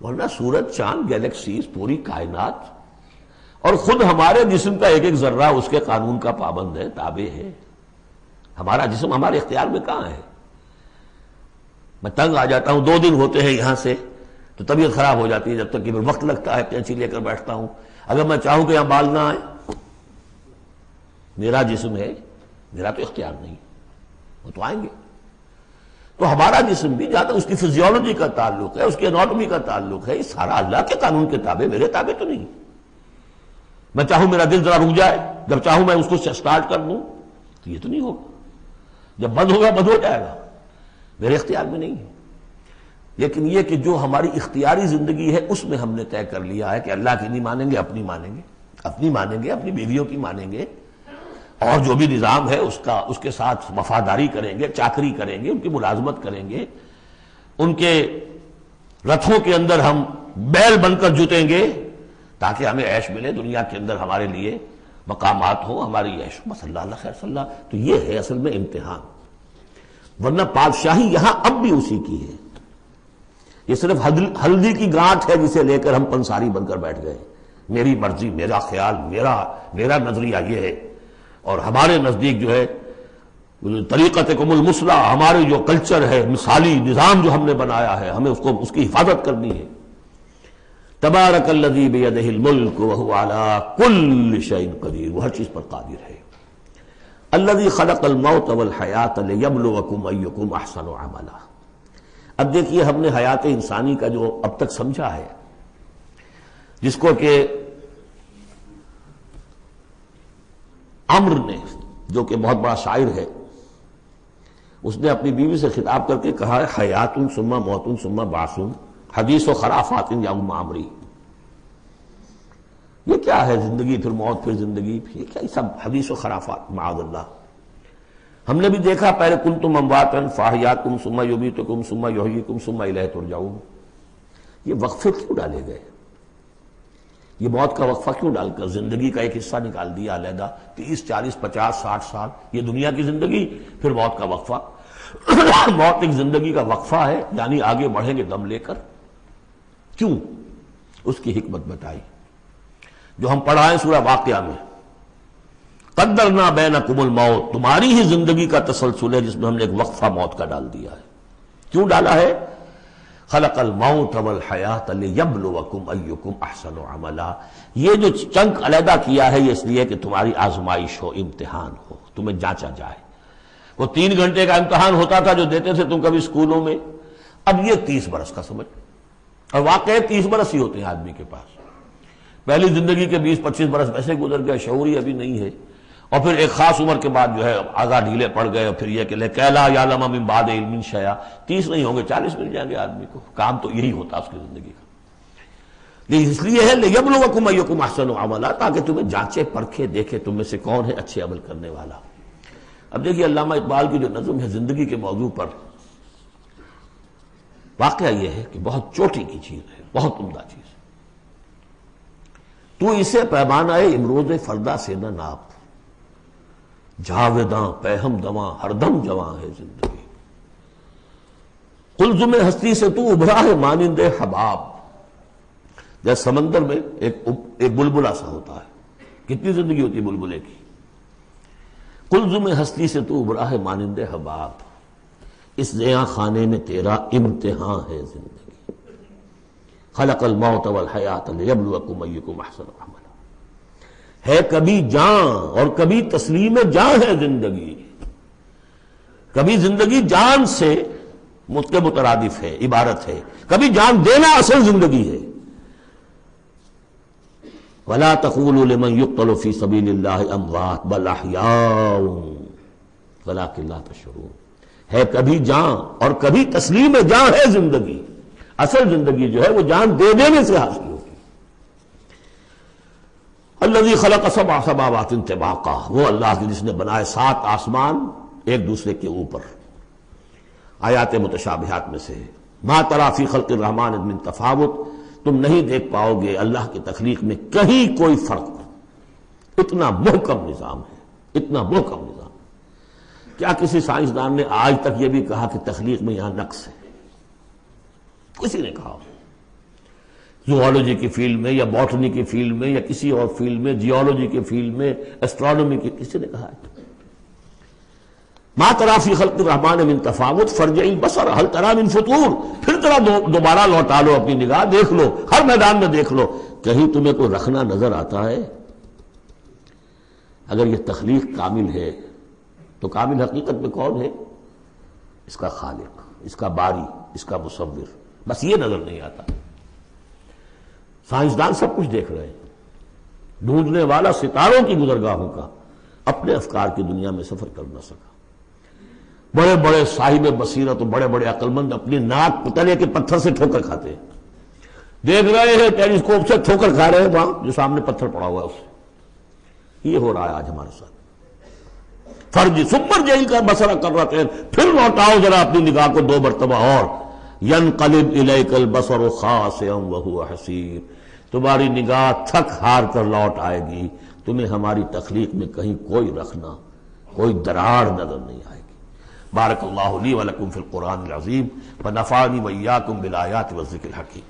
Speaker 1: ورنہ سورج، چاند، گیلیکسیز، پوری کائنات اور خود ہمارے جسم کا ایک ذرہ اس کے قانون کا پابند ہے، تابع ہے۔ ہمارا جسم ہمارے اختیار میں کہاں ہے؟ میں تنگ آ جاتا ہوں، 2 دن ہوتے ہیں یہاں سے تو طبیعت خراب ہو جاتی ہے، جب تک کہ وقت لگتا ہے کینچی لے کر بیٹھتا ہوں۔ اگر میں چاہوں کہ یہاں بال نہ آئے، میرا جسم ہے، میرا تو اختیار نہیں، وہ تو آئیں گے۔ تو ہمارا جسم بھی جہاں تک اس کی فزیولوجی کا تعلق ہے، اس کی اناٹومی کا تعلق ہے، یہ سارا اللہ کے قانون کے تابع، میرے تابع تو نہیں۔ میں چاہوں میرا دل ذرا رک جائے، جب چاہوں میں اس کو سٹارٹ کر دوں، تو یہ تو نہیں ہوگا۔ جب بند ہوگا، بند ہو جائے گا، میرے اختیار میں نہیں ہے۔ لیکن یہ کہ جو ہماری اختیاری زندگی ہے اس میں ہم نے طے کر لیا ہے کہ اللہ کی نہیں مانیں گے، اپنی مانیں گے، اپنی مانیں گے، اپنی بیویوں کی مانیں گے، اور جو بھی نظام ہے اس کے ساتھ وفاداری کریں گے، چاکری کریں گے، ان کی ملازمت کریں گے، ان کے رتھوں کے اندر ہم بیل بن کر جتیں گے تاکہ ہمیں عیش ملے، دنیا کے اندر ہمارے لیے مقامات ہوں، ہماری عیش، بس اللہ خیر صلی اللہ۔ تو یہ ہے اصل میں امتحان، ورنہ بادشاہی یہاں اب بھی اسی کی ہے۔ یہ صرف ہلدی کی گانٹھ ہے جسے لے کر ہم پنساری بن کر بیٹھ گئے، میری مرضی، میرا خیال، میرا نظریہ یہ ہے، اور ہمارے نزدیک جو ہے طریقتکم المثلیٰ، ہمارے جو کلچر ہے، مثالی نظام جو ہم نے بنایا ہے، ہمیں اس کی حفاظت کرنی ہے۔ تبارک الذی بیدہ الملک وہو علی کل شیء قدیر، وہ ہر چیز پر قادر ہے۔ الذی خلق الموت والحیات لیبلوکم ایکم احسن عملا۔ اب دیکھیے ہم نے حیات انسانی کا جو اب تک سمجھا ہے، جس کو کہ عمر نے، جو کہ بہت بڑا شاعر ہے، اس نے اپنی بیوی سے خطاب کر کے کہا ہے حیات ثم موت ثم بعث حدیث و خرافات یا عمری۔ یہ کیا ہے زندگی پھر موت پھر زندگی، یہ کیا سب حدیث و خرافات معاذ اللہ۔ ہم نے بھی دیکھا پہلے کنتم امواتا فاحیاکم ثم یمیتکم ثم یحییکم ثم الیہ ترجعون۔ یہ وقفے کیوں ڈالے گئے؟ یہ موت کا وقفہ کیوں ڈال کر زندگی کا ایک حصہ نکال دیا علیحدہ، 30 40 50 60 سال یہ دنیا کی زندگی، پھر موت کا وقفہ۔ موت ایک زندگی کا وقفہ ہے، یعنی آگے بڑھیں گے دم لے کر۔ کیوں؟ اس کی حکمت بتائی جو ہم پڑھائیں سورہ واقعہ میں، قدرنا بینکم الموت، تمہاری ہی زندگی کا تسلسل ہے جس میں ہم نے ایک وقفہ موت کا ڈال دیا ہے۔ کیوں ڈالا ہے؟ خلق الموت والحیات لیبلوکم ایکم احسن عملا۔ یہ جو چنک علیحدہ کیا ہے یہ اس لیے کہ تمہاری آزمائش ہو، امتحان ہو، تمہیں جانچا جائے۔ وہ 3 گھنٹے کا امتحان ہوتا تھا جو دیتے تھے تم کبھی اسکولوں میں، اب یہ 30 برس کا سمجھ، اور واقعی 30 برس ہی ہوتے ہیں آدمی کے پاس۔ پہلی زندگی کے 20 25 برس ویسے گزر گئے، شعوری ابھی نہیں ہے، اور پھر ایک خاص عمر کے بعد جو ہے اعضاء ڈھیلے پڑ گئے، اور پھر یہ کہ لا یعلم من بعد علم شیئا، 30 نہیں ہوں گے 40 مل جائیں گے آدمی کو، کام تو یہی ہوتا اس کی زندگی کا۔ لیکن اس لیے ہے لیبلوکم ایکم احسن عملا، تاکہ تمہیں جانچے پرکھے دیکھے تم میں سے کون ہے اچھے عمل کرنے والا۔ اب دیکھیے علامہ اقبال کی جو نظم ہے زندگی کے موضوع پر، واقعہ یہ ہے کہ بہت چوٹی کی چیز ہے، بہت عمدہ چیز۔ تو اسے پیمانہ امروز فردا سے نہ ناپ، جاویداں پہم دواں ہر دم جواں ہے زندگی۔ قلزم ہستی سے تو ابھرا ہے مانند حباب، جیسے سمندر میں ایک بلبلا سا ہوتا ہے، کتنی زندگی ہوتی ہے بلبلے کی۔ قلزم ہستی سے تو ابھرا ہے مانند حباب، اس زیاں خانے میں تیرا امتحان ہے زندگی۔ خلق الموت والحیات لیبلوکم ایکم احسن عملا۔ ہے کبھی جان اور کبھی تسلیم جان ہے زندگی، کبھی زندگی جان سے مترادف ہے، عبارت ہے، کبھی جان دینا اصل زندگی ہے۔ وَلَا تَقُولُوا لِمَنْ يُقْتَلُ فِي سَبِيلِ اللَّهِ أَمْوَاتٌ بَلْ أَحْيَاءٌ وَلَٰكِنْ لَا تَشْعُرُونَ۔ ہے کبھی جان اور کبھی تسلیم جان ہے زندگی، اصل زندگی جو ہے وہ جان دے دینے سے حاصل ہوگی۔ الذی خلق 7 سماوات طباقا، وہ اللہ کی جس نے بنائے 7 آسمان ایک دوسرے کے اوپر۔ آیات متشابہات میں سے ما تری فی خلق الرحمن من تفاوت، تم نہیں دیکھ پاؤ گے اللہ کی تخلیق میں کہیں کوئی فرق۔ اتنا محکم نظام ہے، اتنا محکم نظام۔ کیا کسی سائنسدان نے آج تک یہ بھی کہا کہ تخلیق میں یہاں نقص ہے؟ کسی نے کہا؟ زوالوجی کی فیلڈ میں یا باٹنی کی فیلڈ میں یا کسی اور فیلڈ میں، جیولوجی کی فیلڈ میں، ایسٹرونومی کی، کسی نے کہا ہے؟ ما تری فی خلق الرحمن من تفاوت فارجع البصر هل تری من فطور، پھر ذرا دوبارہ لوٹا لو اپنی نگاہ، دیکھ لو، ہر میدان میں دیکھ لو، کہیں تمہیں کوئی رکھنا نظر آتا ہے؟ اگر یہ تخلیق کامل ہے تو کامل حقیقت میں کون ہے؟ اس کا خالق، اس کا باری، اس کا مصور، بس یہ نظر نہیں آتا۔ سائنسدان سب کچھ دیکھ رہے ہیں، ڈھونڈنے والا ستاروں کی گزرگاہوں کا اپنے افکار کی دنیا میں سفر کر نہ سکا۔ بڑے بڑے صاحب بصیرت اور بڑے بڑے عقل مند اپنی ناک پتلے کے پتھر سے ٹھوکر کھاتے ہیں، دیکھ رہے ہیں ٹیلیسکوپ سے ٹھوکر کھا رہے ہیں وہاں جو سامنے پتھر پڑا ہوا ہے اس سے۔ یہ ہو رہا ہے آج ہمارے ساتھ۔ فرج سپر جیل کا بسرا کر رہے ہیں، پھر لوٹاؤ ذرا اپنی نگاہ کو 2 مرتبہ اور۔ ینقلب الیک البصر خاسئا وہو حسیر، تمہاری نگاہ تھک ہار کر لوٹ آئے گی، تمہیں ہماری تخلیق میں کہیں کوئی رکھنا، کوئی دراڑ نظر نہیں آئے گی۔ بارک اللہ لی ولکم فی القرآن العظیم ونفعنی وإیاکم بالآیات والذکر الحکیم۔